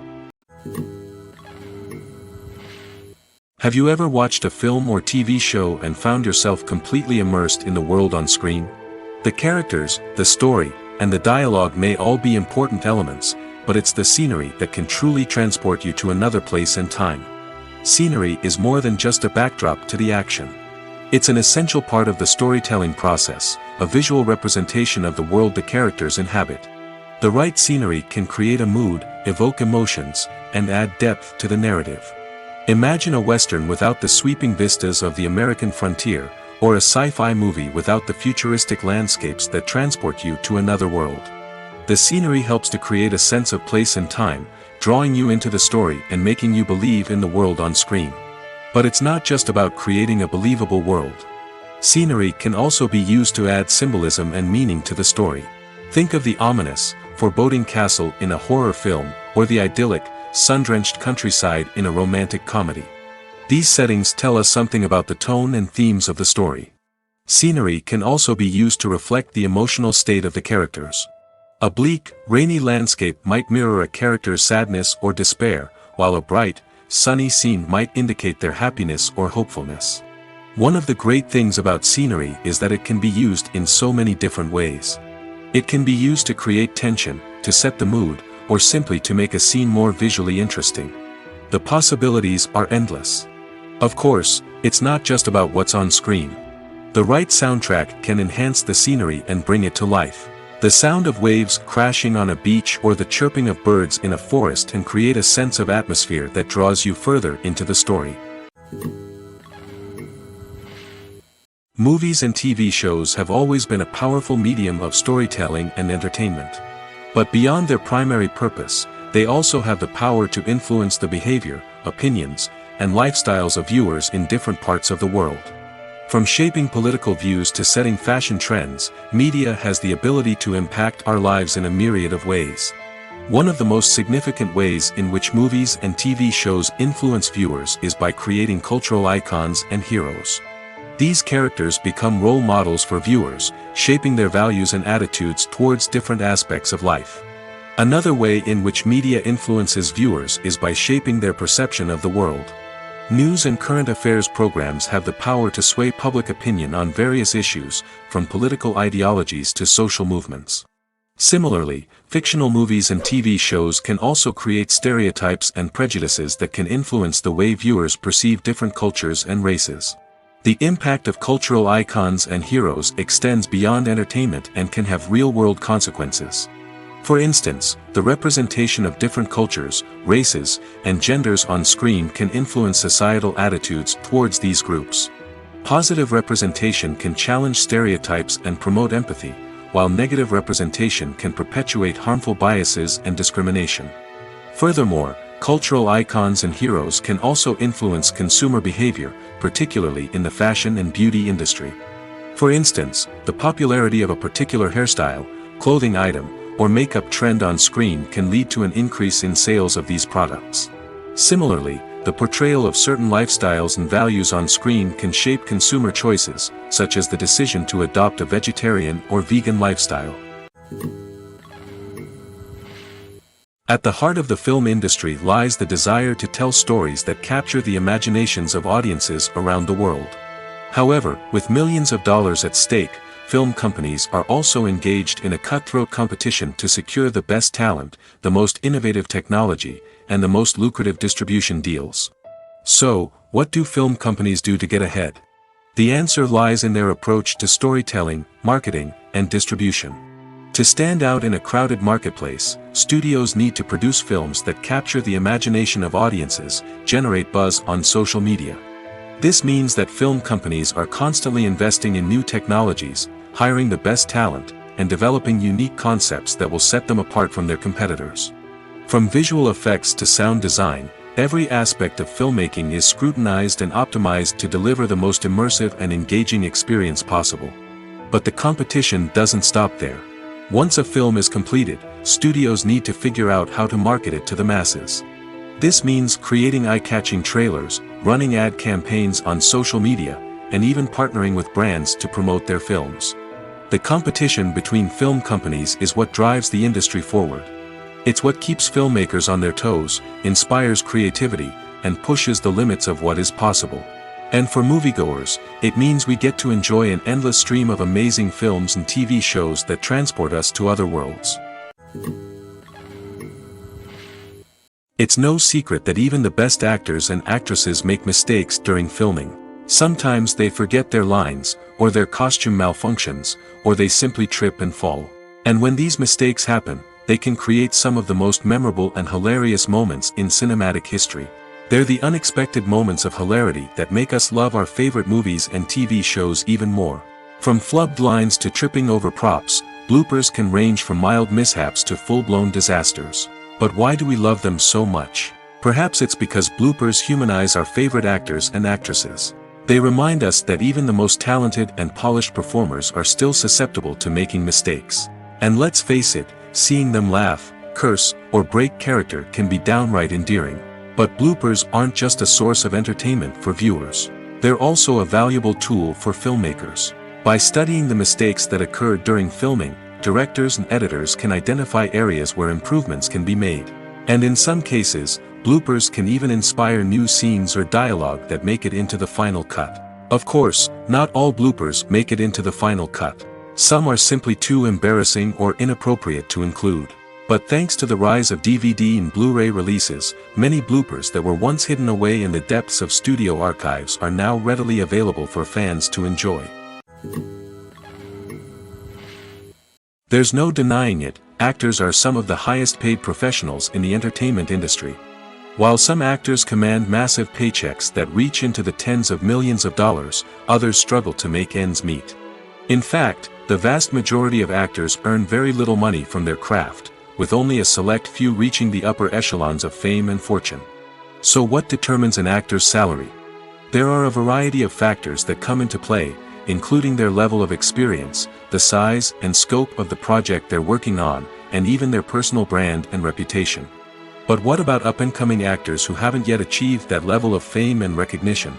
Have you ever watched a film or TV show and found yourself completely immersed in the world on screen? The characters, the story, and the dialogue may all be important elements, but it's the scenery that can truly transport you to another place and time. Scenery is more than just a backdrop to the action. It's an essential part of the storytelling process, a visual representation of the world the characters inhabit. The right scenery can create a mood, evoke emotions, and add depth to the narrative. Imagine a Western without the sweeping vistas of the American frontier, or a sci-fi movie without the futuristic landscapes that transport you to another world. The scenery helps to create a sense of place and time, drawing you into the story and making you believe in the world on screen. But it's not just about creating a believable world. Scenery can also be used to add symbolism and meaning to the story. Think of the ominous, foreboding castle in a horror film, or the idyllic, sun-drenched countryside in a romantic comedy. These settings tell us something about the tone and themes of the story. Scenery can also be used to reflect the emotional state of the characters. A bleak, rainy landscape might mirror a character's sadness or despair, while a bright, sunny scene might indicate their happiness or hopefulness. One of the great things about scenery is that it can be used in so many different ways. It can be used to create tension, to set the mood, or simply to make a scene more visually interesting. The possibilities are endless. Of course, it's not just about what's on screen. The right soundtrack can enhance the scenery and bring it to life. The sound of waves crashing on a beach or the chirping of birds in a forest can create a sense of atmosphere that draws you further into the story. Movies and TV shows have always been a powerful medium of storytelling and entertainment. But beyond their primary purpose, they also have the power to influence the behavior, opinions, and lifestyles of viewers in different parts of the world. From shaping political views to setting fashion trends, media has the ability to impact our lives in a myriad of ways. One of the most significant ways in which movies and TV shows influence viewers is by creating cultural icons and heroes. These characters become role models for viewers, shaping their values and attitudes towards different aspects of life. Another way in which media influences viewers is by shaping their perception of the world. News and current affairs programs have the power to sway public opinion on various issues, from political ideologies to social movements. Similarly, fictional movies and TV shows can also create stereotypes and prejudices that can influence the way viewers perceive different cultures and races. The impact of cultural icons and heroes extends beyond entertainment and can have real-world consequences. For instance, the representation of different cultures, races, and genders on screen can influence societal attitudes towards these groups. Positive representation can challenge stereotypes and promote empathy, while negative representation can perpetuate harmful biases and discrimination. Furthermore, cultural icons and heroes can also influence consumer behavior, particularly in the fashion and beauty industry. For instance, the popularity of a particular hairstyle, clothing item, or makeup trend on screen can lead to an increase in sales of these products. Similarly, the portrayal of certain lifestyles and values on screen can shape consumer choices, such as the decision to adopt a vegetarian or vegan lifestyle. At the heart of the film industry lies the desire to tell stories that capture the imaginations of audiences around the world. However, with millions of dollars at stake, film companies are also engaged in a cutthroat competition to secure the best talent, the most innovative technology, and the most lucrative distribution deals. So, what do film companies do to get ahead? The answer lies in their approach to storytelling, marketing, and distribution. To stand out in a crowded marketplace, studios need to produce films that capture the imagination of audiences, generate buzz on social media, This means that film companies are constantly investing in new technologies, hiring the best talent, and developing unique concepts that will set them apart from their competitors. From visual effects to sound design, every aspect of filmmaking is scrutinized and optimized to deliver the most immersive and engaging experience possible. But the competition doesn't stop there. Once a film is completed, studios need to figure out how to market it to the masses. This means creating eye-catching trailers, running ad campaigns on social media, and even partnering with brands to promote their films. The competition between film companies is what drives the industry forward. It's what keeps filmmakers on their toes, inspires creativity, and pushes the limits of what is possible. And for moviegoers, it means we get to enjoy an endless stream of amazing films and TV shows that transport us to other worlds. It's no secret that even the best actors and actresses make mistakes during filming. Sometimes they forget their lines, or their costume malfunctions, or they simply trip and fall. And when these mistakes happen, they can create some of the most memorable and hilarious moments in cinematic history. They're the unexpected moments of hilarity that make us love our favorite movies and TV shows even more. From flubbed lines to tripping over props, bloopers can range from mild mishaps to full-blown disasters. But why do we love them so much? Perhaps it's because bloopers humanize our favorite actors and actresses. They remind us that even the most talented and polished performers are still susceptible to making mistakes. And let's face it, seeing them laugh, curse, or break character can be downright endearing. But bloopers aren't just a source of entertainment for viewers. They're also a valuable tool for filmmakers. By studying the mistakes that occurred during filming, directors and editors can identify areas where improvements can be made. And in some cases, bloopers can even inspire new scenes or dialogue that make it into the final cut. Of course, not all bloopers make it into the final cut. Some are simply too embarrassing or inappropriate to include. But thanks to the rise of DVD and Blu-ray releases, many bloopers that were once hidden away in the depths of studio archives are now readily available for fans to enjoy. There's no denying it, actors are some of the highest paid professionals in the entertainment industry. While some actors command massive paychecks that reach into the tens of millions of dollars, others struggle to make ends meet. In fact, the vast majority of actors earn very little money from their craft, with only a select few reaching the upper echelons of fame and fortune. So what determines an actor's salary? There are a variety of factors that come into play, including their level of experience, the size and scope of the project they're working on, and even their personal brand and reputation. But what about up-and-coming actors who haven't yet achieved that level of fame and recognition?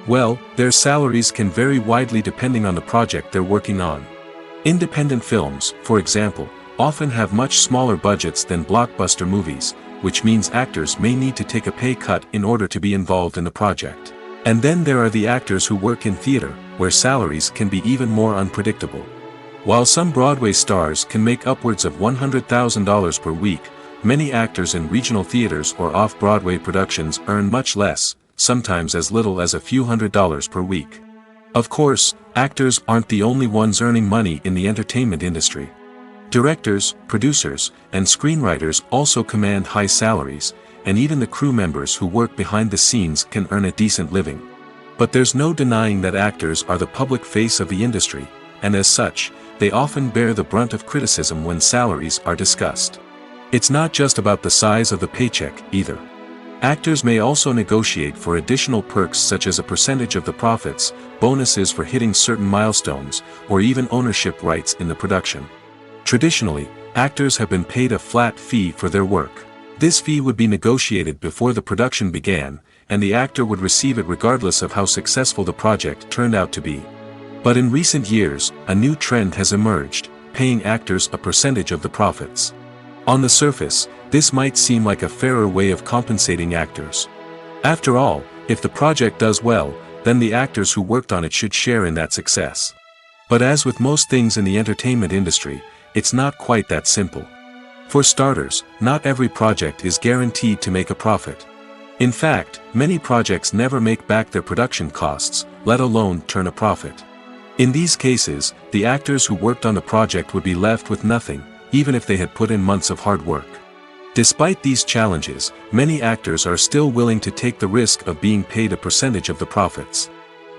Well, their salaries can vary widely depending on the project they're working on. Independent films, for example, often have much smaller budgets than blockbuster movies, which means actors may need to take a pay cut in order to be involved in the project. And then there are the actors who work in theater, where salaries can be even more unpredictable. While some Broadway stars can make upwards of $100,000 per week, many actors in regional theaters or off-Broadway productions earn much less, sometimes as little as a few $100s per week. Of course, actors aren't the only ones earning money in the entertainment industry. Directors, producers, and screenwriters also command high salaries, and even the crew members who work behind the scenes can earn a decent living. But there's no denying that actors are the public face of the industry, and as such, they often bear the brunt of criticism when salaries are discussed. It's not just about the size of the paycheck, either. Actors may also negotiate for additional perks such as a percentage of the profits, bonuses for hitting certain milestones, or even ownership rights in the production. Traditionally, actors have been paid a flat fee for their work. This fee would be negotiated before the production began, and the actor would receive it regardless of how successful the project turned out to be. But in recent years, a new trend has emerged, paying actors a percentage of the profits. On the surface, this might seem like a fairer way of compensating actors. After all, if the project does well, then the actors who worked on it should share in that success. But as with most things in the entertainment industry, it's not quite that simple. For starters, not every project is guaranteed to make a profit. In fact, many projects never make back their production costs, let alone turn a profit. In these cases, the actors who worked on the project would be left with nothing, even if they had put in months of hard work. Despite these challenges, many actors are still willing to take the risk of being paid a percentage of the profits.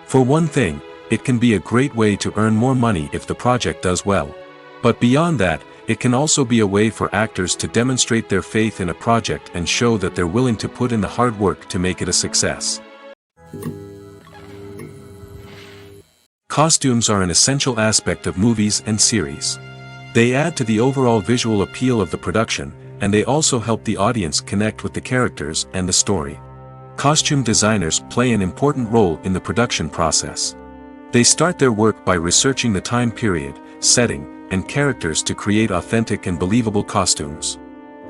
For one thing, it can be a great way to earn more money if the project does well. But beyond that, it can also be a way for actors to demonstrate their faith in a project and show that they're willing to put in the hard work to make it a success. Costumes are an essential aspect of movies and series. They add to the overall visual appeal of the production, and they also help the audience connect with the characters and the story. Costume designers play an important role in the production process. They start their work by researching the time period, setting, and characters to create authentic and believable costumes.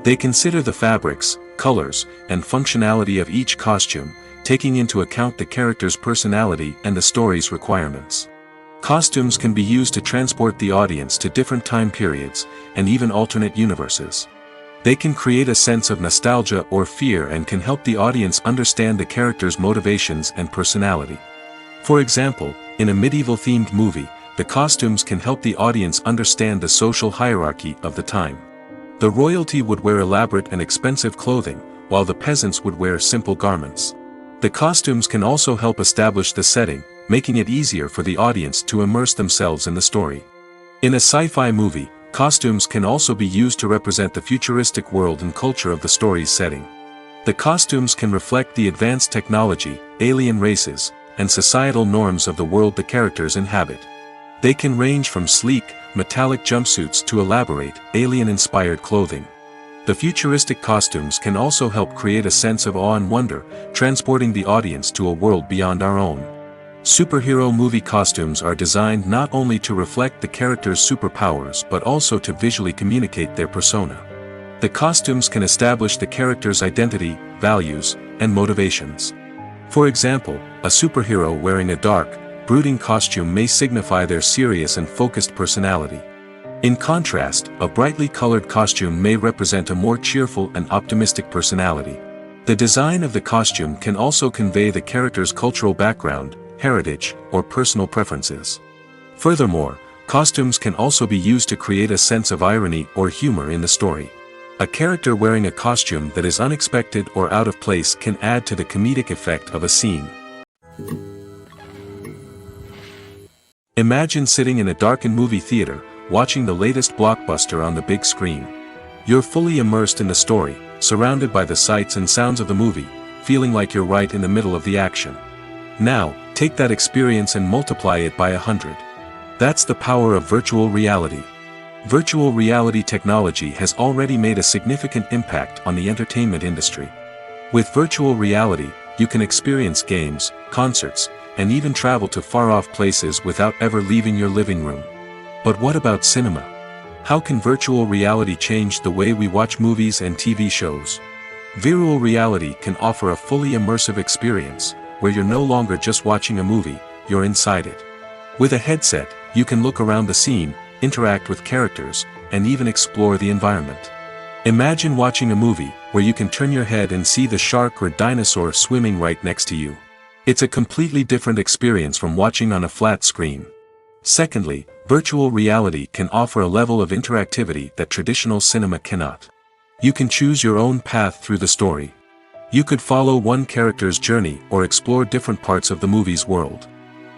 They consider the fabrics, colors, and functionality of each costume, taking into account the character's personality and the story's requirements. Costumes can be used to transport the audience to different time periods, and even alternate universes. They can create a sense of nostalgia or fear and can help the audience understand the character's motivations and personality. For example, in a medieval-themed movie, the costumes can help the audience understand the social hierarchy of the time. The royalty would wear elaborate and expensive clothing, while the peasants would wear simple garments. The costumes can also help establish the setting, making it easier for the audience to immerse themselves in the story. In a sci-fi movie, costumes can also be used to represent the futuristic world and culture of the story's setting. The costumes can reflect the advanced technology, alien races, and societal norms of the world the characters inhabit. They can range from sleek, metallic jumpsuits to elaborate, alien-inspired clothing. The futuristic costumes can also help create a sense of awe and wonder, transporting the audience to a world beyond our own. Superhero movie costumes are designed not only to reflect the character's superpowers but also to visually communicate their persona. The costumes can establish the character's identity, values, and motivations. For example, a superhero wearing a dark, brooding costume may signify their serious and focused personality. In contrast, a brightly colored costume may represent a more cheerful and optimistic personality. The design of the costume can also convey the character's cultural background, heritage, or personal preferences. Furthermore, costumes can also be used to create a sense of irony or humor in the story. A character wearing a costume that is unexpected or out of place can add to the comedic effect of a scene. Imagine sitting in a darkened movie theater, watching the latest blockbuster on the big screen. You're fully immersed in the story, surrounded by the sights and sounds of the movie, feeling like you're right in the middle of the action. Now, take that experience and multiply it by 100. That's the power of virtual reality. Virtual reality technology has already made a significant impact on the entertainment industry. With virtual reality, you can experience games, concerts, and even travel to far-off places without ever leaving your living room. But what about cinema? How can virtual reality change the way we watch movies and TV shows? Virtual reality can offer a fully immersive experience, where you're no longer just watching a movie, you're inside it. With a headset, you can look around the scene, interact with characters, and even explore the environment. Imagine watching a movie where you can turn your head and see the shark or dinosaur swimming right next to you. It's a completely different experience from watching on a flat screen. Secondly, virtual reality can offer a level of interactivity that traditional cinema cannot. You can choose your own path through the story. You could follow one character's journey or explore different parts of the movie's world.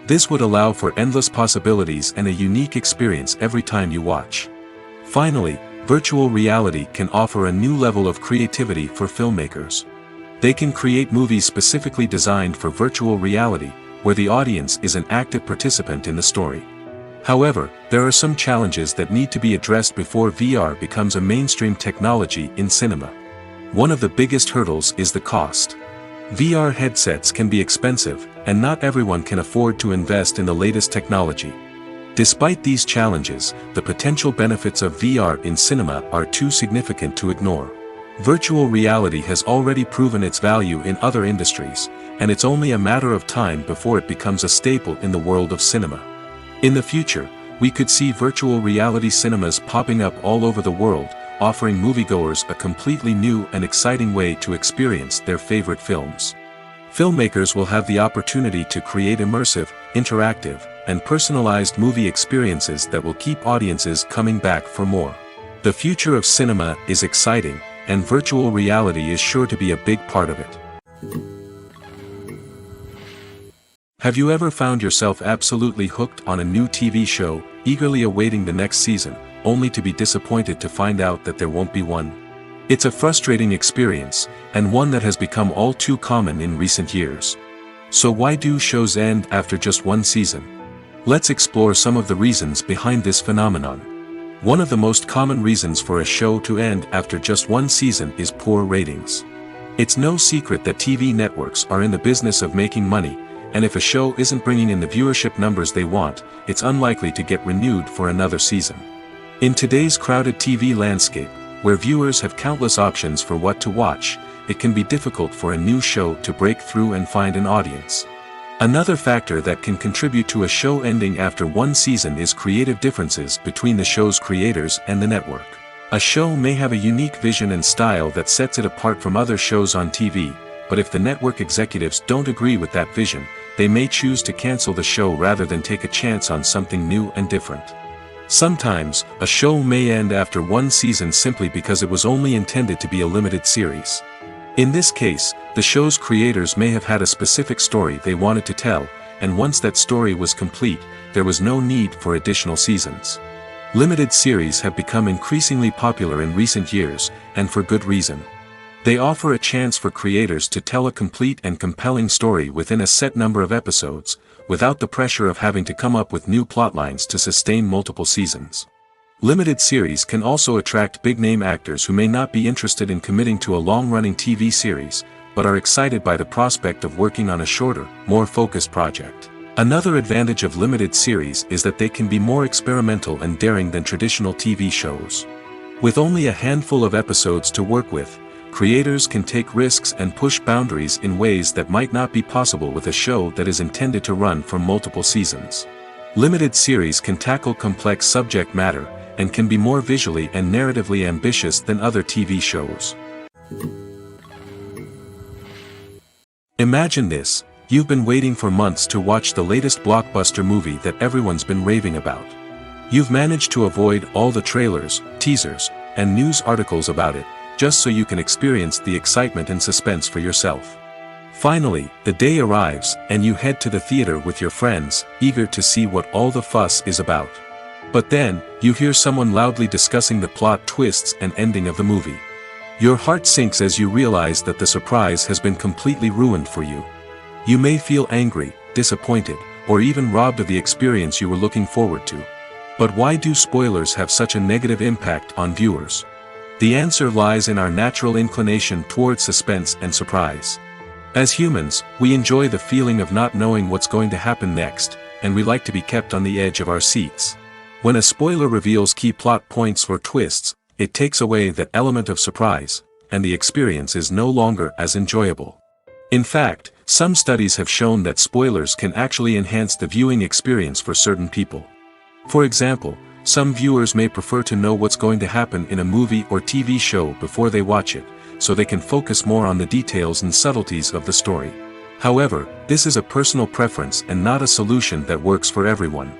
This would allow for endless possibilities and a unique experience every time you watch. Finally, virtual reality can offer a new level of creativity for filmmakers. They can create movies specifically designed for virtual reality, where the audience is an active participant in the story. However, there are some challenges that need to be addressed before VR becomes a mainstream technology in cinema. One of the biggest hurdles is the cost. VR headsets can be expensive, and not everyone can afford to invest in the latest technology. Despite these challenges, the potential benefits of VR in cinema are too significant to ignore. Virtual reality has already proven its value in other industries, and it's only a matter of time before it becomes a staple in the world of cinema. In the future, we could see virtual reality cinemas popping up all over the world, offering moviegoers a completely new and exciting way to experience their favorite films. Filmmakers will have the opportunity to create immersive, interactive, and personalized movie experiences that will keep audiences coming back for more. The future of cinema is exciting, and virtual reality is sure to be a big part of it. Have you ever found yourself absolutely hooked on a new TV show, eagerly awaiting the next season, only to be disappointed to find out that there won't be one? It's a frustrating experience, and one that has become all too common in recent years. So why do shows end after just one season? Let's explore some of the reasons behind this phenomenon. One of the most common reasons for a show to end after just one season is poor ratings. It's no secret that TV networks are in the business of making money, and if a show isn't bringing in the viewership numbers they want, it's unlikely to get renewed for another season. In today's crowded TV landscape, where viewers have countless options for what to watch, it can be difficult for a new show to break through and find an audience. Another factor that can contribute to a show ending after one season is creative differences between the show's creators and the network. A show may have a unique vision and style that sets it apart from other shows on TV, but if the network executives don't agree with that vision, they may choose to cancel the show rather than take a chance on something new and different. Sometimes, a show may end after one season simply because it was only intended to be a limited series. In this case, the show's creators may have had a specific story they wanted to tell, and once that story was complete, there was no need for additional seasons. Limited series have become increasingly popular in recent years, and for good reason. They offer a chance for creators to tell a complete and compelling story within a set number of episodes, without the pressure of having to come up with new plotlines to sustain multiple seasons. Limited series can also attract big-name actors who may not be interested in committing to a long-running TV series, but are excited by the prospect of working on a shorter, more focused project. Another advantage of limited series is that they can be more experimental and daring than traditional TV shows. With only a handful of episodes to work with, creators can take risks and push boundaries in ways that might not be possible with a show that is intended to run for multiple seasons. Limited series can tackle complex subject matter, and can be more visually and narratively ambitious than other TV shows. Imagine this: you've been waiting for months to watch the latest blockbuster movie that everyone's been raving about. You've managed to avoid all the trailers, teasers, and news articles about it, just so you can experience the excitement and suspense for yourself. Finally, the day arrives, and you head to the theater with your friends, eager to see what all the fuss is about. But then, you hear someone loudly discussing the plot twists and ending of the movie. Your heart sinks as you realize that the surprise has been completely ruined for you. You may feel angry, disappointed, or even robbed of the experience you were looking forward to. But why do spoilers have such a negative impact on viewers? The answer lies in our natural inclination towards suspense and surprise. As humans, we enjoy the feeling of not knowing what's going to happen next, and we like to be kept on the edge of our seats. When a spoiler reveals key plot points or twists, it takes away that element of surprise, and the experience is no longer as enjoyable. In fact, some studies have shown that spoilers can actually enhance the viewing experience for certain people. For example, some viewers may prefer to know what's going to happen in a movie or TV show before they watch it, so they can focus more on the details and subtleties of the story. However, this is a personal preference and not a solution that works for everyone.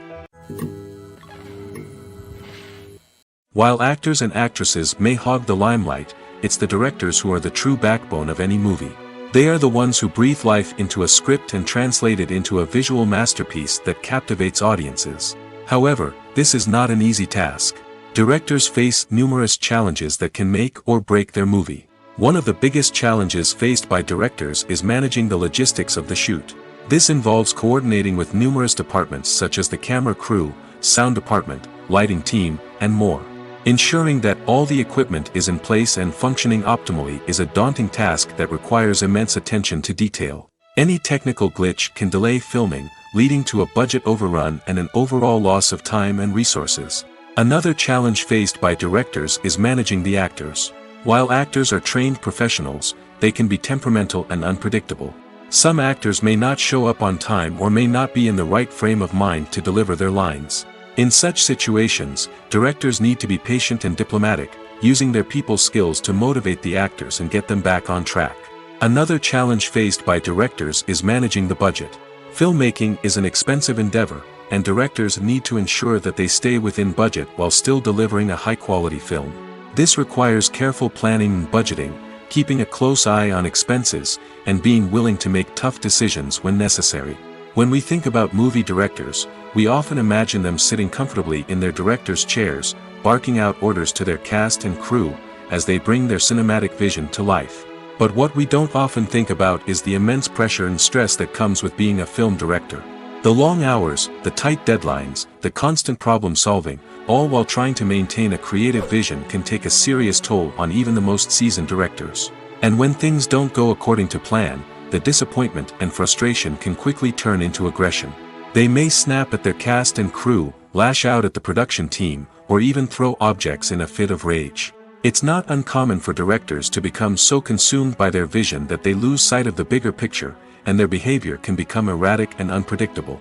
While actors and actresses may hog the limelight, it's the directors who are the true backbone of any movie. They are the ones who breathe life into a script and translate it into a visual masterpiece that captivates audiences. However, this is not an easy task. Directors face numerous challenges that can make or break their movie. One of the biggest challenges faced by directors is managing the logistics of the shoot. This involves coordinating with numerous departments such as the camera crew, sound department, lighting team, and more. Ensuring that all the equipment is in place and functioning optimally is a daunting task that requires immense attention to detail. Any technical glitch can delay filming, leading to a budget overrun and an overall loss of time and resources. Another challenge faced by directors is managing the actors. While actors are trained professionals, they can be temperamental and unpredictable. Some actors may not show up on time or may not be in the right frame of mind to deliver their lines. In such situations, directors need to be patient and diplomatic, using their people skills to motivate the actors and get them back on track. Another challenge faced by directors is managing the budget. Filmmaking is an expensive endeavor, and directors need to ensure that they stay within budget while still delivering a high-quality film. This requires careful planning and budgeting, keeping a close eye on expenses, and being willing to make tough decisions when necessary. When we think about movie directors, we often imagine them sitting comfortably in their director's chairs, barking out orders to their cast and crew, as they bring their cinematic vision to life. But what we don't often think about is the immense pressure and stress that comes with being a film director. The long hours, the tight deadlines, the constant problem solving, all while trying to maintain a creative vision can take a serious toll on even the most seasoned directors. And when things don't go according to plan, the disappointment and frustration can quickly turn into aggression. They may snap at their cast and crew, lash out at the production team, or even throw objects in a fit of rage. It's not uncommon for directors to become so consumed by their vision that they lose sight of the bigger picture, and their behavior can become erratic and unpredictable.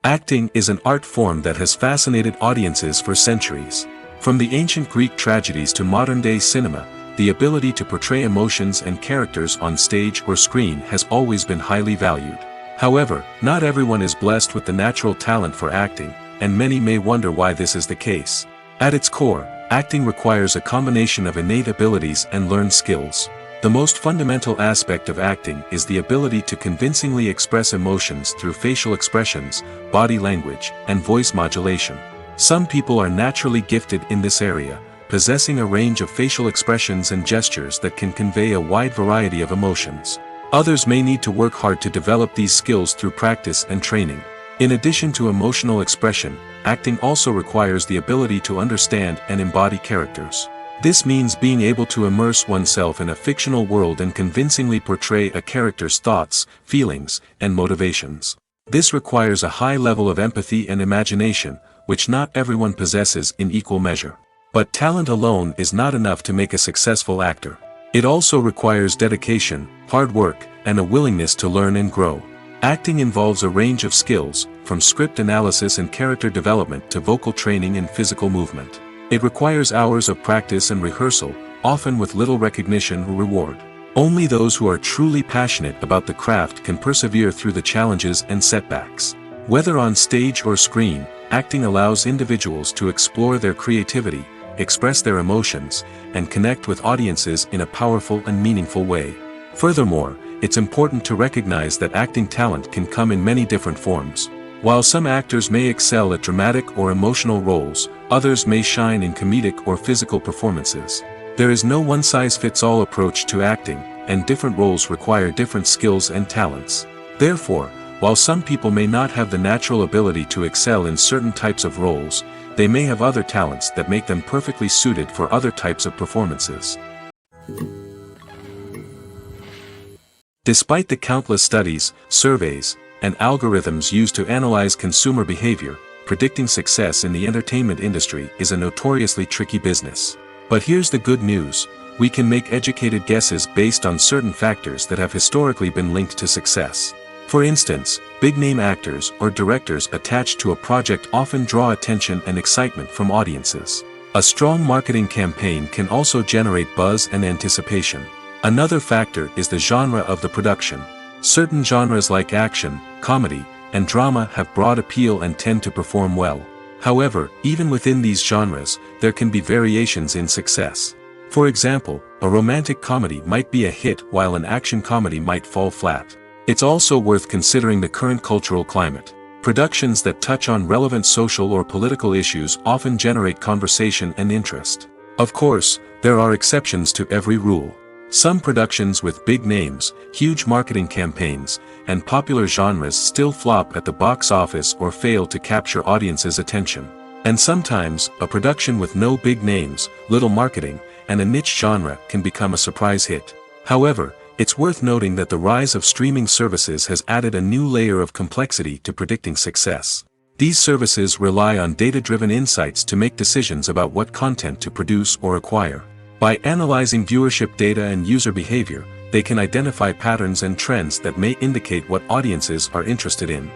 Acting is an art form that has fascinated audiences for centuries. From the ancient Greek tragedies to modern-day cinema, the ability to portray emotions and characters on stage or screen has always been highly valued. However, not everyone is blessed with the natural talent for acting, and many may wonder why this is the case. At its core, acting requires a combination of innate abilities and learned skills. The most fundamental aspect of acting is the ability to convincingly express emotions through facial expressions, body language, and voice modulation. Some people are naturally gifted in this area, possessing a range of facial expressions and gestures that can convey a wide variety of emotions. Others may need to work hard to develop these skills through practice and training. In addition to emotional expression, acting also requires the ability to understand and embody characters. This means being able to immerse oneself in a fictional world and convincingly portray a character's thoughts, feelings, and motivations. This requires a high level of empathy and imagination, which not everyone possesses in equal measure. But talent alone is not enough to make a successful actor. It also requires dedication, hard work, and a willingness to learn and grow. Acting involves a range of skills, from script analysis and character development to vocal training and physical movement. It requires hours of practice and rehearsal, often with little recognition or reward. Only those who are truly passionate about the craft can persevere through the challenges and setbacks. Whether on stage or screen, acting allows individuals to explore their creativity, express their emotions, and connect with audiences in a powerful and meaningful way. Furthermore, it's important to recognize that acting talent can come in many different forms. While some actors may excel at dramatic or emotional roles, others may shine in comedic or physical performances. There is no one-size-fits-all approach to acting, and different roles require different skills and talents. Therefore, while some people may not have the natural ability to excel in certain types of roles, they may have other talents that make them perfectly suited for other types of performances. Despite the countless studies, surveys, and algorithms used to analyze consumer behavior, predicting success in the entertainment industry is a notoriously tricky business. But here's the good news: we can make educated guesses based on certain factors that have historically been linked to success. For instance, big-name actors or directors attached to a project often draw attention and excitement from audiences. A strong marketing campaign can also generate buzz and anticipation. Another factor is the genre of the production. Certain genres like action, comedy, and drama have broad appeal and tend to perform well. However, even within these genres, there can be variations in success. For example, a romantic comedy might be a hit while an action comedy might fall flat. It's also worth considering the current cultural climate. Productions that touch on relevant social or political issues often generate conversation and interest. Of course, there are exceptions to every rule. Some productions with big names, huge marketing campaigns, and popular genres still flop at the box office or fail to capture audiences' attention. And sometimes, a production with no big names, little marketing, and a niche genre can become a surprise hit. However, it's worth noting that the rise of streaming services has added a new layer of complexity to predicting success. These services rely on data-driven insights to make decisions about what content to produce or acquire. By analyzing viewership data and user behavior, they can identify patterns and trends that may indicate what audiences are interested in.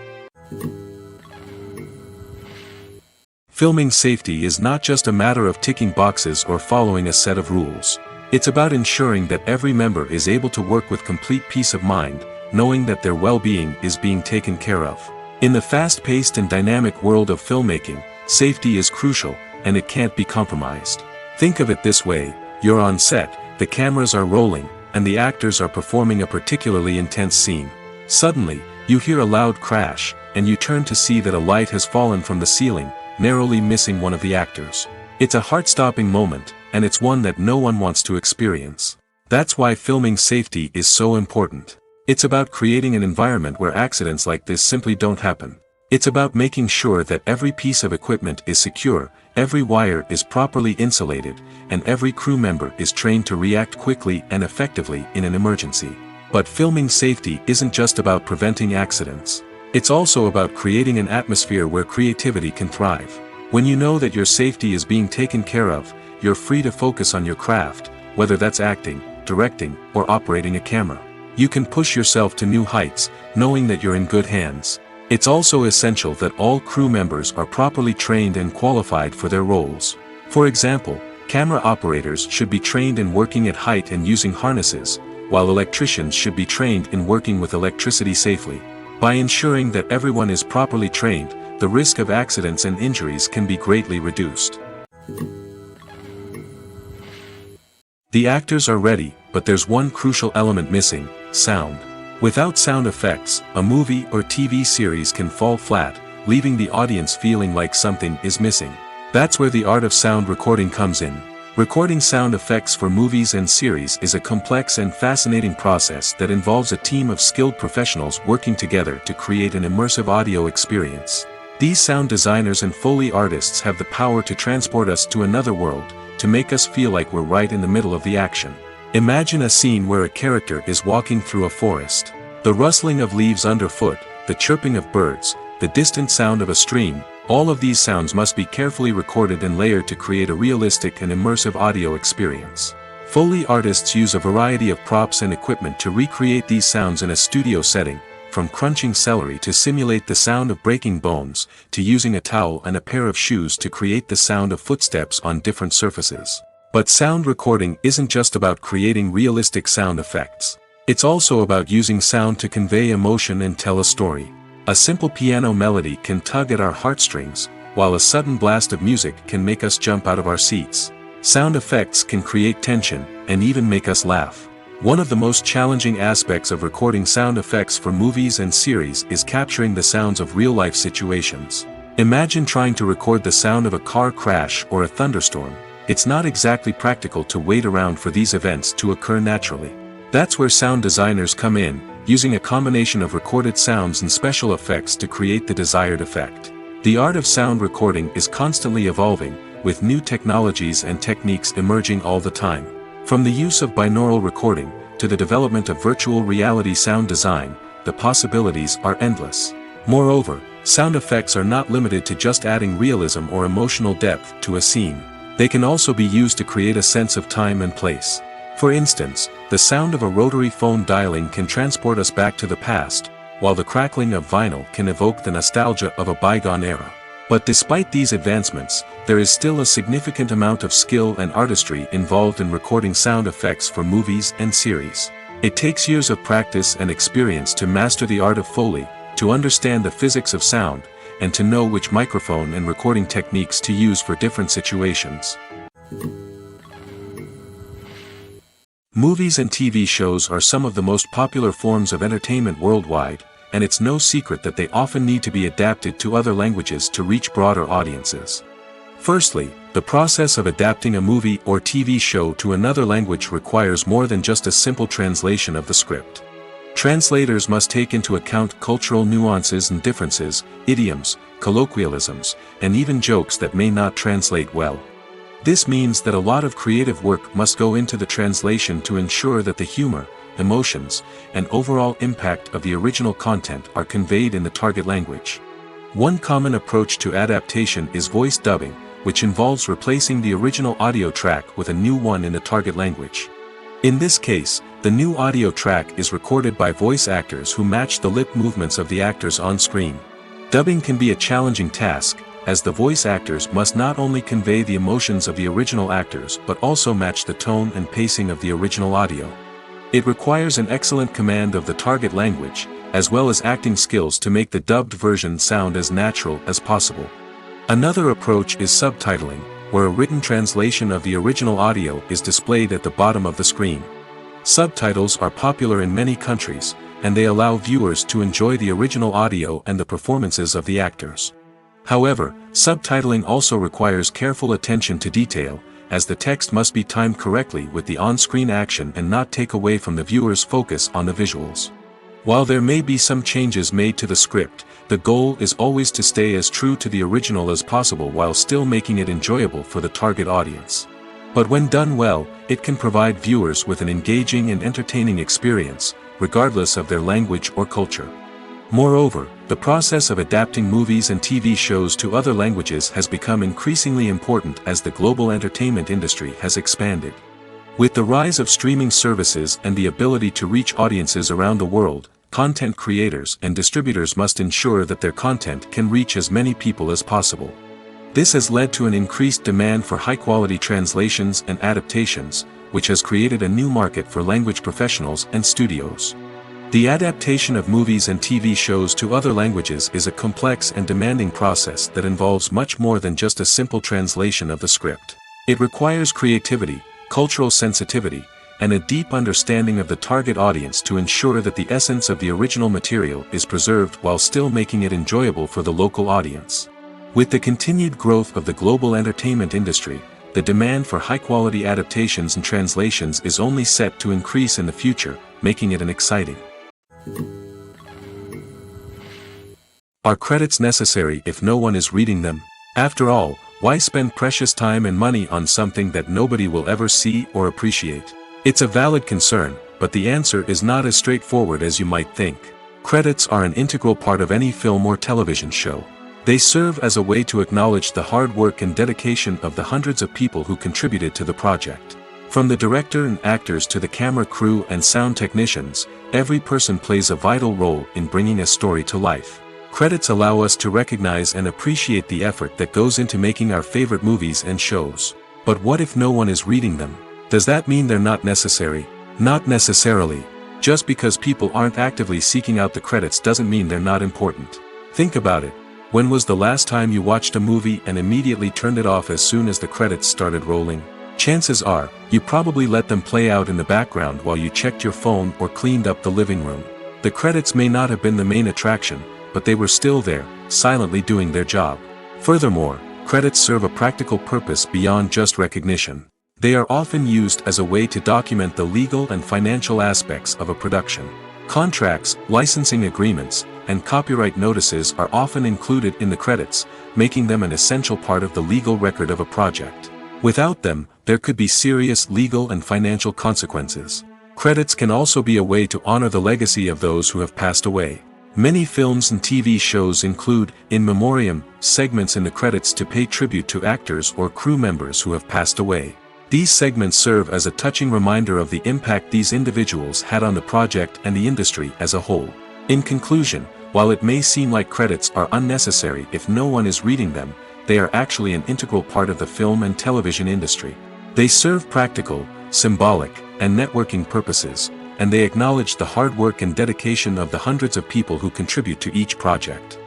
Filming safety is not just a matter of ticking boxes or following a set of rules. It's about ensuring that every member is able to work with complete peace of mind, knowing that their well-being is being taken care of. In the fast-paced and dynamic world of filmmaking, Safety is crucial, and it can't be compromised. Think of it this way: you're on set, the cameras are rolling, and the actors are performing a particularly intense scene. Suddenly, you hear a loud crash, and you turn to see that a light has fallen from the ceiling, narrowly missing one of the actors. It's a heart-stopping moment, and it's one that no one wants to experience. That's why filming safety is so important. It's about creating an environment where accidents like this simply don't happen. It's about making sure that every piece of equipment is secure, every wire is properly insulated, and every crew member is trained to react quickly and effectively in an emergency. But filming safety isn't just about preventing accidents. It's also about creating an atmosphere where creativity can thrive. When you know that your safety is being taken care of, you're free to focus on your craft, whether that's acting, directing, or operating a camera. You can push yourself to new heights, knowing that you're in good hands. It's also essential that all crew members are properly trained and qualified for their roles. For example, camera operators should be trained in working at height and using harnesses, while electricians should be trained in working with electricity safely. By ensuring that everyone is properly trained, the risk of accidents and injuries can be greatly reduced. The actors are ready, but there's one crucial element missing: sound. Without sound effects, a movie or TV series can fall flat, leaving the audience feeling like something is missing. That's where the art of sound recording comes in. Recording sound effects for movies and series is a complex and fascinating process that involves a team of skilled professionals working together to create an immersive audio experience. These sound designers and Foley artists have the power to transport us to another world, to make us feel like we're right in the middle of the action. Imagine a scene where a character is walking through a forest. The rustling of leaves underfoot, the chirping of birds, the distant sound of a stream, all of these sounds must be carefully recorded and layered to create a realistic and immersive audio experience. Foley artists use a variety of props and equipment to recreate these sounds in a studio setting, from crunching celery to simulate the sound of breaking bones, to using a towel and a pair of shoes to create the sound of footsteps on different surfaces. But sound recording isn't just about creating realistic sound effects. It's also about using sound to convey emotion and tell a story. A simple piano melody can tug at our heartstrings, while a sudden blast of music can make us jump out of our seats. Sound effects can create tension, and even make us laugh. One of the most challenging aspects of recording sound effects for movies and series is capturing the sounds of real-life situations. Imagine trying to record the sound of a car crash or a thunderstorm. It's not exactly practical to wait around for these events to occur naturally. That's where sound designers come in, using a combination of recorded sounds and special effects to create the desired effect. The art of sound recording is constantly evolving, with new technologies and techniques emerging all the time. From the use of binaural recording, to the development of virtual reality sound design, the possibilities are endless. Moreover, sound effects are not limited to just adding realism or emotional depth to a scene. They can also be used to create a sense of time and place. For instance, the sound of a rotary phone dialing can transport us back to the past, while the crackling of vinyl can evoke the nostalgia of a bygone era. But despite these advancements, there is still a significant amount of skill and artistry involved in recording sound effects for movies and series. It takes years of practice and experience to master the art of Foley, to understand the physics of sound, and to know which microphone and recording techniques to use for different situations. Movies and TV shows are some of the most popular forms of entertainment worldwide, and it's no secret that they often need to be adapted to other languages to reach broader audiences. Firstly, the process of adapting a movie or TV show to another language requires more than just a simple translation of the script. Translators must take into account cultural nuances and differences, idioms, colloquialisms, and even jokes that may not translate well. This means that a lot of creative work must go into the translation to ensure that the humor, emotions, and overall impact of the original content are conveyed in the target language. One common approach to adaptation is voice dubbing, which involves replacing the original audio track with a new one in the target language. In this case, the new audio track is recorded by voice actors who match the lip movements of the actors on screen. Dubbing can be a challenging task, as the voice actors must not only convey the emotions of the original actors but also match the tone and pacing of the original audio. It requires an excellent command of the target language, as well as acting skills to make the dubbed version sound as natural as possible. Another approach is subtitling, where a written translation of the original audio is displayed at the bottom of the screen. Subtitles are popular in many countries, and they allow viewers to enjoy the original audio and the performances of the actors. However, subtitling also requires careful attention to detail, as the text must be timed correctly with the on-screen action and not take away from the viewer's focus on the visuals. While there may be some changes made to the script, the goal is always to stay as true to the original as possible while still making it enjoyable for the target audience. But when done well, it can provide viewers with an engaging and entertaining experience, regardless of their language or culture. Moreover, the process of adapting movies and TV shows to other languages has become increasingly important as the global entertainment industry has expanded. With the rise of streaming services and the ability to reach audiences around the world, content creators and distributors must ensure that their content can reach as many people as possible. This has led to an increased demand for high-quality translations and adaptations, which has created a new market for language professionals and studios. The adaptation of movies and TV shows to other languages is a complex and demanding process that involves much more than just a simple translation of the script. It requires creativity, cultural sensitivity, and a deep understanding of the target audience to ensure that the essence of the original material is preserved while still making it enjoyable for the local audience. With the continued growth of the global entertainment industry, the demand for high-quality adaptations and translations is only set to increase in the future, making it exciting. Are credits necessary if no one is reading them? After all, why spend precious time and money on something that nobody will ever see or appreciate? It's a valid concern, but the answer is not as straightforward as you might think. Credits are an integral part of any film or television show. They serve as a way to acknowledge the hard work and dedication of the hundreds of people who contributed to the project. From the director and actors to the camera crew and sound technicians, every person plays a vital role in bringing a story to life. Credits allow us to recognize and appreciate the effort that goes into making our favorite movies and shows. But what if no one is reading them? Does that mean they're not necessary? Not necessarily. Just because people aren't actively seeking out the credits doesn't mean they're not important. Think about it. When was the last time you watched a movie and immediately turned it off as soon as the credits started rolling? Chances are, you probably let them play out in the background while you checked your phone or cleaned up the living room. The credits may not have been the main attraction, but they were still there, silently doing their job. Furthermore, credits serve a practical purpose beyond just recognition. They are often used as a way to document the legal and financial aspects of a production. Contracts, licensing agreements, and copyright notices are often included in the credits, making them an essential part of the legal record of a project. Without them, there could be serious legal and financial consequences. Credits can also be a way to honor the legacy of those who have passed away. Many films and TV shows include, in memoriam, segments in the credits to pay tribute to actors or crew members who have passed away. These segments serve as a touching reminder of the impact these individuals had on the project and the industry as a whole. In conclusion, while it may seem like credits are unnecessary if no one is reading them, they are actually an integral part of the film and television industry. They serve practical, symbolic, and networking purposes, and they acknowledge the hard work and dedication of the hundreds of people who contribute to each project.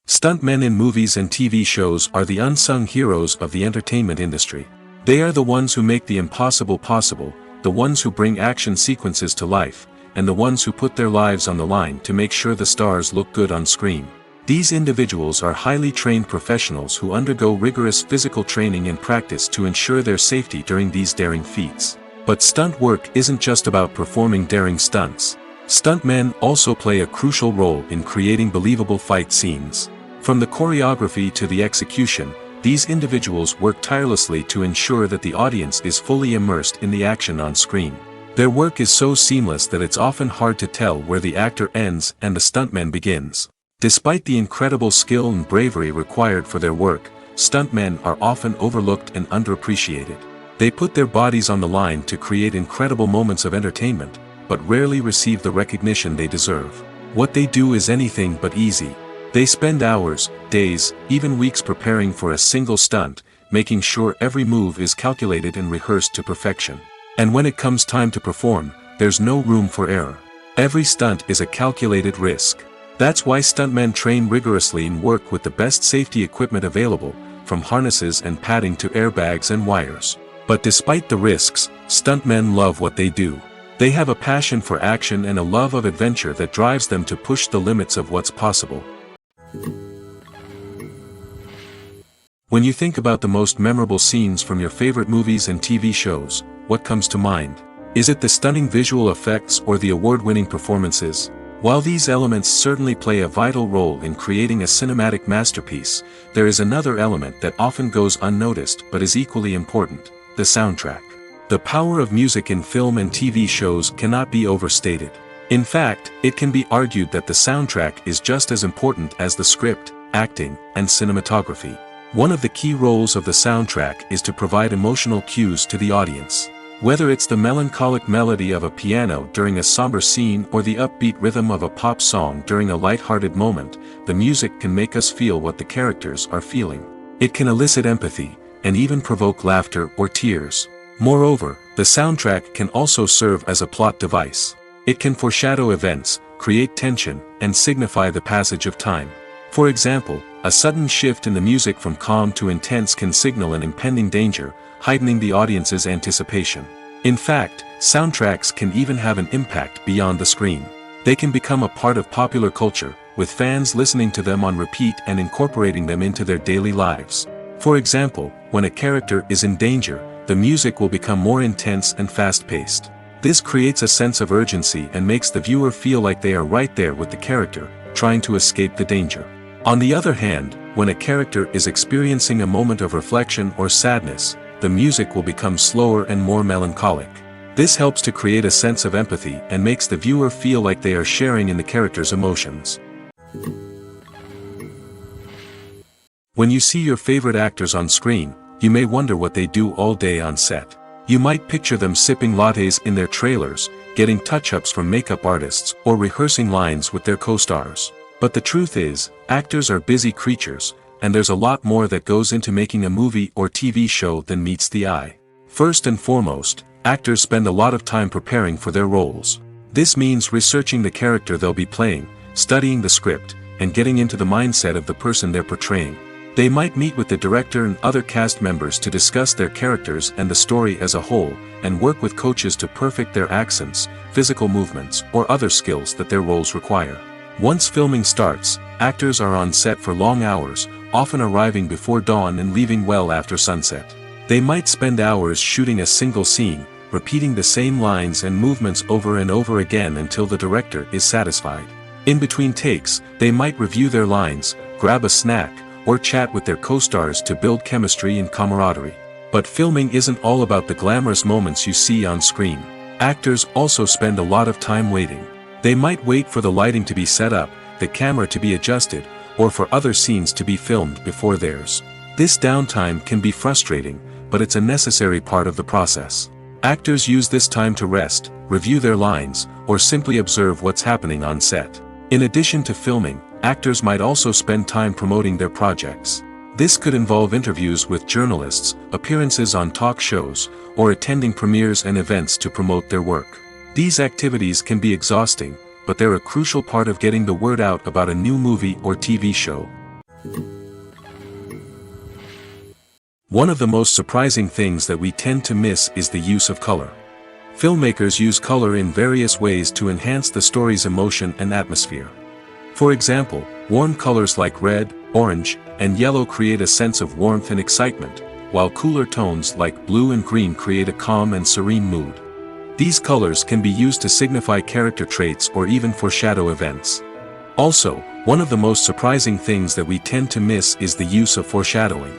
Stuntmen in movies and TV shows are the unsung heroes of the entertainment industry. They are the ones who make the impossible possible, the ones who bring action sequences to life, and the ones who put their lives on the line to make sure the stars look good on screen. These individuals are highly trained professionals who undergo rigorous physical training and practice to ensure their safety during these daring feats. But stunt work isn't just about performing daring stunts. Stuntmen also play a crucial role in creating believable fight scenes. From the choreography to the execution, these individuals work tirelessly to ensure that the audience is fully immersed in the action on screen. Their work is so seamless that it's often hard to tell where the actor ends and the stuntman begins. Despite the incredible skill and bravery required for their work, stuntmen are often overlooked and underappreciated. They put their bodies on the line to create incredible moments of entertainment, but rarely receive the recognition they deserve. What they do is anything but easy. They spend hours, days, even weeks preparing for a single stunt, making sure every move is calculated and rehearsed to perfection. And when it comes time to perform, there's no room for error. Every stunt is a calculated risk. That's why stuntmen train rigorously and work with the best safety equipment available, from harnesses and padding to airbags and wires. But despite the risks, stuntmen love what they do. They have a passion for action and a love of adventure that drives them to push the limits of what's possible. When you think about the most memorable scenes from your favorite movies and TV shows, what comes to mind? Is it the stunning visual effects or the award-winning performances? While these elements certainly play a vital role in creating a cinematic masterpiece, there is another element that often goes unnoticed but is equally important: the soundtrack. The power of music in film and TV shows cannot be overstated. In fact, it can be argued that the soundtrack is just as important as the script, acting, and cinematography. One of the key roles of the soundtrack is to provide emotional cues to the audience. Whether it's the melancholic melody of a piano during a somber scene or the upbeat rhythm of a pop song during a light-hearted moment, the music can make us feel what the characters are feeling. It can elicit empathy, and even provoke laughter or tears. Moreover, the soundtrack can also serve as a plot device. It can foreshadow events, create tension, and signify the passage of time. For example, a sudden shift in the music from calm to intense can signal an impending danger, heightening the audience's anticipation. In fact, soundtracks can even have an impact beyond the screen. They can become a part of popular culture, with fans listening to them on repeat and incorporating them into their daily lives. For example, when a character is in danger, the music will become more intense and fast-paced. This creates a sense of urgency and makes the viewer feel like they are right there with the character, trying to escape the danger. On the other hand, when a character is experiencing a moment of reflection or sadness, the music will become slower and more melancholic. This helps to create a sense of empathy and makes the viewer feel like they are sharing in the character's emotions. When you see your favorite actors on screen, you may wonder what they do all day on set. You might picture them sipping lattes in their trailers, getting touch-ups from makeup artists, or rehearsing lines with their co-stars. But the truth is, actors are busy creatures, and there's a lot more that goes into making a movie or TV show than meets the eye. First and foremost, actors spend a lot of time preparing for their roles. This means researching the character they'll be playing, studying the script, and getting into the mindset of the person they're portraying. They might meet with the director and other cast members to discuss their characters and the story as a whole, and work with coaches to perfect their accents, physical movements, or other skills that their roles require. Once filming starts, actors are on set for long hours, often arriving before dawn and leaving well after sunset. They might spend hours shooting a single scene, repeating the same lines and movements over and over again until the director is satisfied. In between takes, they might review their lines, grab a snack, or chat with their co-stars to build chemistry and camaraderie. But filming isn't all about the glamorous moments you see on screen. Actors also spend a lot of time waiting. They might wait for the lighting to be set up, the camera to be adjusted, or for other scenes to be filmed before theirs. This downtime can be frustrating, but it's a necessary part of the process. Actors use this time to rest, review their lines, or simply observe what's happening on set. In addition to filming, actors might also spend time promoting their projects. This could involve interviews with journalists, appearances on talk shows, or attending premieres and events to promote their work. These activities can be exhausting, but they're a crucial part of getting the word out about a new movie or TV show. One of the most surprising things that we tend to miss is the use of color. Filmmakers use color in various ways to enhance the story's emotion and atmosphere. For example, warm colors like red, orange, and yellow create a sense of warmth and excitement, while cooler tones like blue and green create a calm and serene mood. These colors can be used to signify character traits or even foreshadow events. Also, one of the most surprising things that we tend to miss is the use of foreshadowing.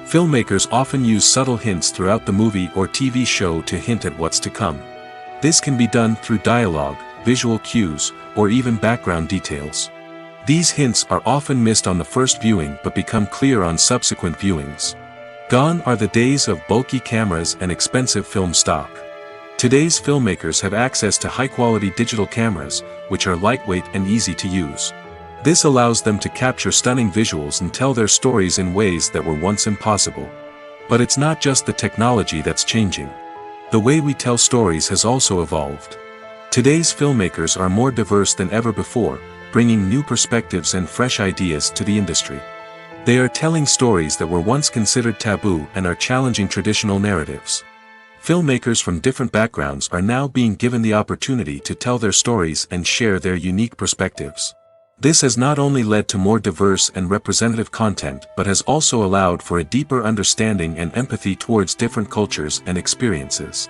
Filmmakers often use subtle hints throughout the movie or TV show to hint at what's to come. This can be done through dialogue, visual cues, or even background details. These hints are often missed on the first viewing but become clear on subsequent viewings. Gone are the days of bulky cameras and expensive film stock. Today's filmmakers have access to high-quality digital cameras, which are lightweight and easy to use. This allows them to capture stunning visuals and tell their stories in ways that were once impossible. But it's not just the technology that's changing. The way we tell stories has also evolved. Today's filmmakers are more diverse than ever before, bringing new perspectives and fresh ideas to the industry. They are telling stories that were once considered taboo and are challenging traditional narratives. Filmmakers from different backgrounds are now being given the opportunity to tell their stories and share their unique perspectives. This has not only led to more diverse and representative content but has also allowed for a deeper understanding and empathy towards different cultures and experiences.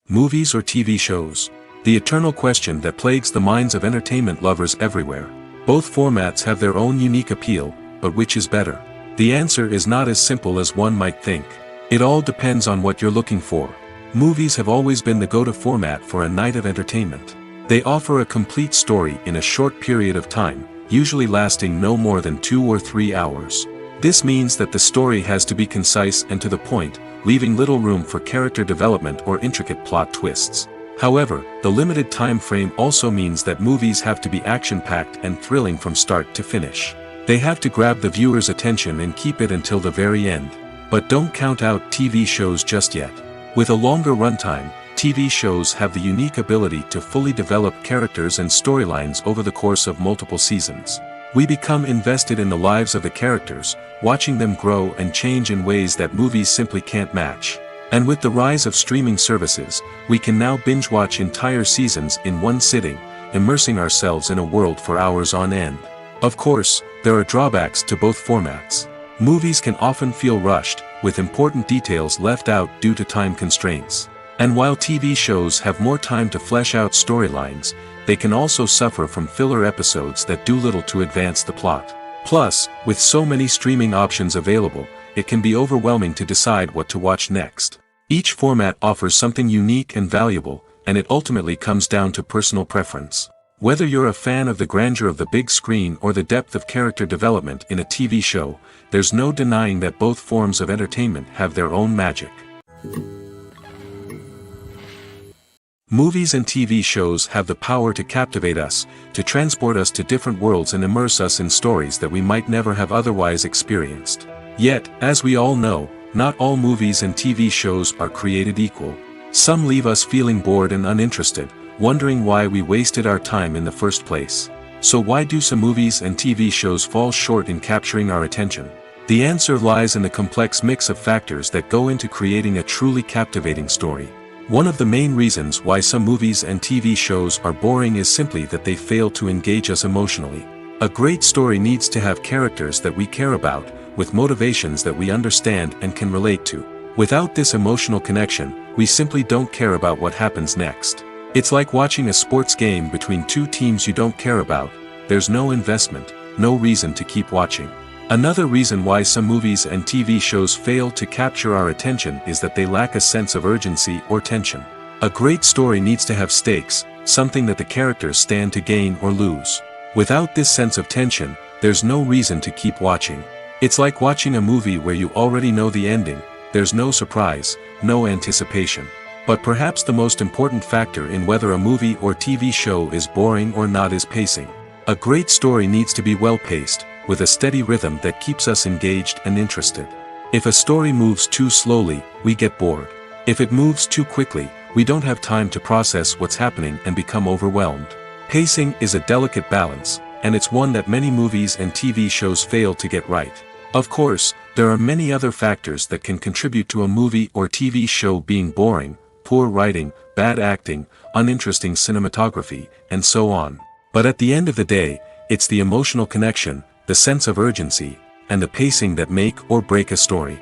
Movies or TV shows? The eternal question that plagues the minds of entertainment lovers everywhere. Both formats have their own unique appeal, but which is better? The answer is not as simple as one might think. It all depends on what you're looking for. Movies have always been the go-to format for a night of entertainment. They offer a complete story in a short period of time, usually lasting no more than 2 or 3 hours. This means that the story has to be concise and to the point, leaving little room for character development or intricate plot twists. However, the limited time frame also means that movies have to be action-packed and thrilling from start to finish. They have to grab the viewer's attention and keep it until the very end. But don't count out TV shows just yet. With a longer runtime, TV shows have the unique ability to fully develop characters and storylines over the course of multiple seasons. We become invested in the lives of the characters, watching them grow and change in ways that movies simply can't match. And with the rise of streaming services, we can now binge-watch entire seasons in one sitting, immersing ourselves in a world for hours on end. Of course, there are drawbacks to both formats. Movies can often feel rushed, with important details left out due to time constraints. And while TV shows have more time to flesh out storylines, they can also suffer from filler episodes that do little to advance the plot. Plus, with so many streaming options available, it can be overwhelming to decide what to watch next. Each format offers something unique and valuable, and it ultimately comes down to personal preference. Whether you're a fan of the grandeur of the big screen or the depth of character development in a TV show, there's no denying that both forms of entertainment have their own magic. Movies and TV shows have the power to captivate us, to transport us to different worlds and immerse us in stories that we might never have otherwise experienced. Yet, as we all know, not all movies and TV shows are created equal. Some leave us feeling bored and uninterested, wondering why we wasted our time in the first place. So why do some movies and TV shows fall short in capturing our attention? The answer lies in the complex mix of factors that go into creating a truly captivating story. One of the main reasons why some movies and TV shows are boring is simply that they fail to engage us emotionally. A great story needs to have characters that we care about, with motivations that we understand and can relate to. Without this emotional connection, we simply don't care about what happens next. It's like watching a sports game between two teams you don't care about. There's no investment, no reason to keep watching. Another reason why some movies and TV shows fail to capture our attention is that they lack a sense of urgency or tension. A great story needs to have stakes, something that the characters stand to gain or lose. Without this sense of tension, there's no reason to keep watching. It's like watching a movie where you already know the ending. There's no surprise, no anticipation. But perhaps the most important factor in whether a movie or TV show is boring or not is pacing. A great story needs to be well-paced, with a steady rhythm that keeps us engaged and interested. If a story moves too slowly, we get bored. If it moves too quickly, we don't have time to process what's happening and become overwhelmed. Pacing is a delicate balance, and it's one that many movies and TV shows fail to get right. Of course, there are many other factors that can contribute to a movie or TV show being boring: poor writing, bad acting, uninteresting cinematography, and so on. But at the end of the day, it's the emotional connection, the sense of urgency, and the pacing that make or break a story.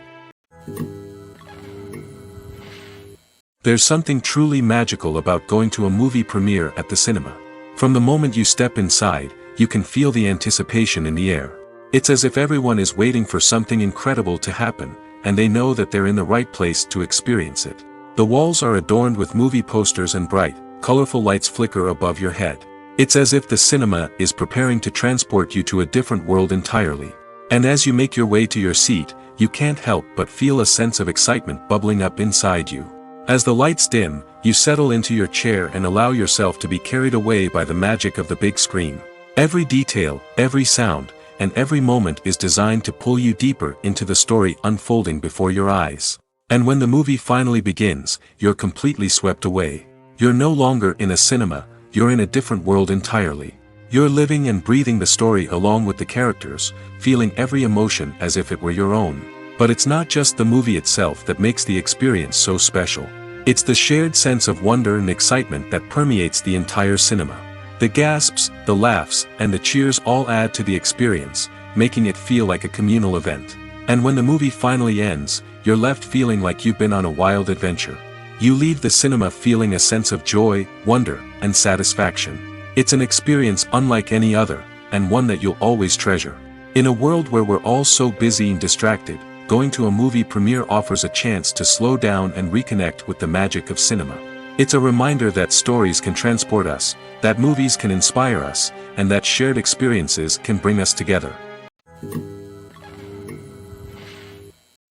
There's something truly magical about going to a movie premiere at the cinema. From the moment you step inside, you can feel the anticipation in the air. It's as if everyone is waiting for something incredible to happen, and they know that they're in the right place to experience it. The walls are adorned with movie posters and bright, colorful lights flicker above your head. It's as if the cinema is preparing to transport you to a different world entirely. And as you make your way to your seat, you can't help but feel a sense of excitement bubbling up inside you. As the lights dim, you settle into your chair and allow yourself to be carried away by the magic of the big screen. Every detail, every sound, and every moment is designed to pull you deeper into the story unfolding before your eyes. And when the movie finally begins, you're completely swept away. You're no longer in a cinema, you're in a different world entirely. You're living and breathing the story along with the characters, feeling every emotion as if it were your own. But it's not just the movie itself that makes the experience so special. It's the shared sense of wonder and excitement that permeates the entire cinema. The gasps, the laughs, and the cheers all add to the experience, making it feel like a communal event. And when the movie finally ends, you're left feeling like you've been on a wild adventure. You leave the cinema feeling a sense of joy, wonder, and satisfaction. It's an experience unlike any other, and one that you'll always treasure. In a world where we're all so busy and distracted, going to a movie premiere offers a chance to slow down and reconnect with the magic of cinema. It's a reminder that stories can transport us, that movies can inspire us, and that shared experiences can bring us together.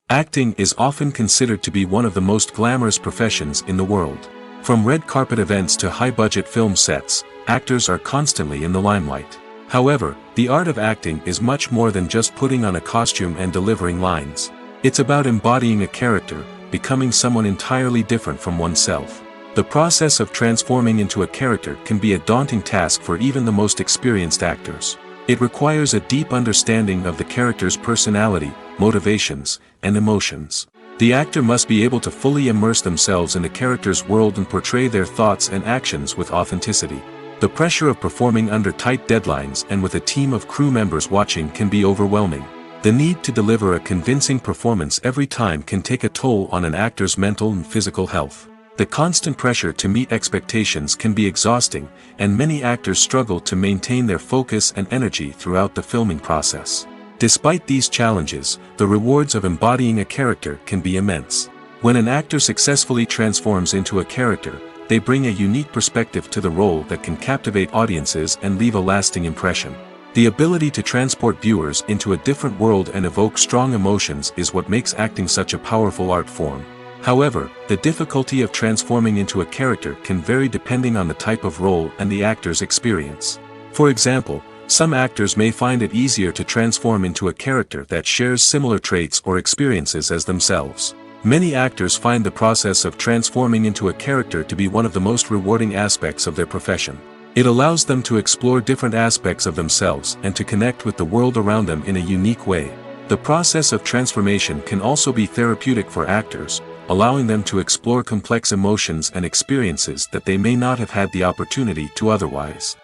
Acting is often considered to be one of the most glamorous professions in the world. From red carpet events to high-budget film sets, actors are constantly in the limelight. However, the art of acting is much more than just putting on a costume and delivering lines. It's about embodying a character, becoming someone entirely different from oneself. The process of transforming into a character can be a daunting task for even the most experienced actors. It requires a deep understanding of the character's personality, motivations, and emotions. The actor must be able to fully immerse themselves in the character's world and portray their thoughts and actions with authenticity. The pressure of performing under tight deadlines and with a team of crew members watching can be overwhelming. The need to deliver a convincing performance every time can take a toll on an actor's mental and physical health. The constant pressure to meet expectations can be exhausting, and many actors struggle to maintain their focus and energy throughout the filming process. Despite these challenges, the rewards of embodying a character can be immense. When an actor successfully transforms into a character, they bring a unique perspective to the role that can captivate audiences and leave a lasting impression. The ability to transport viewers into a different world and evoke strong emotions is what makes acting such a powerful art form. However, the difficulty of transforming into a character can vary depending on the type of role and the actor's experience. For example, some actors may find it easier to transform into a character that shares similar traits or experiences as themselves. Many actors find the process of transforming into a character to be one of the most rewarding aspects of their profession. It allows them to explore different aspects of themselves and to connect with the world around them in a unique way. The process of transformation can also be therapeutic for actors, allowing them to explore complex emotions and experiences that they may not have had the opportunity to otherwise.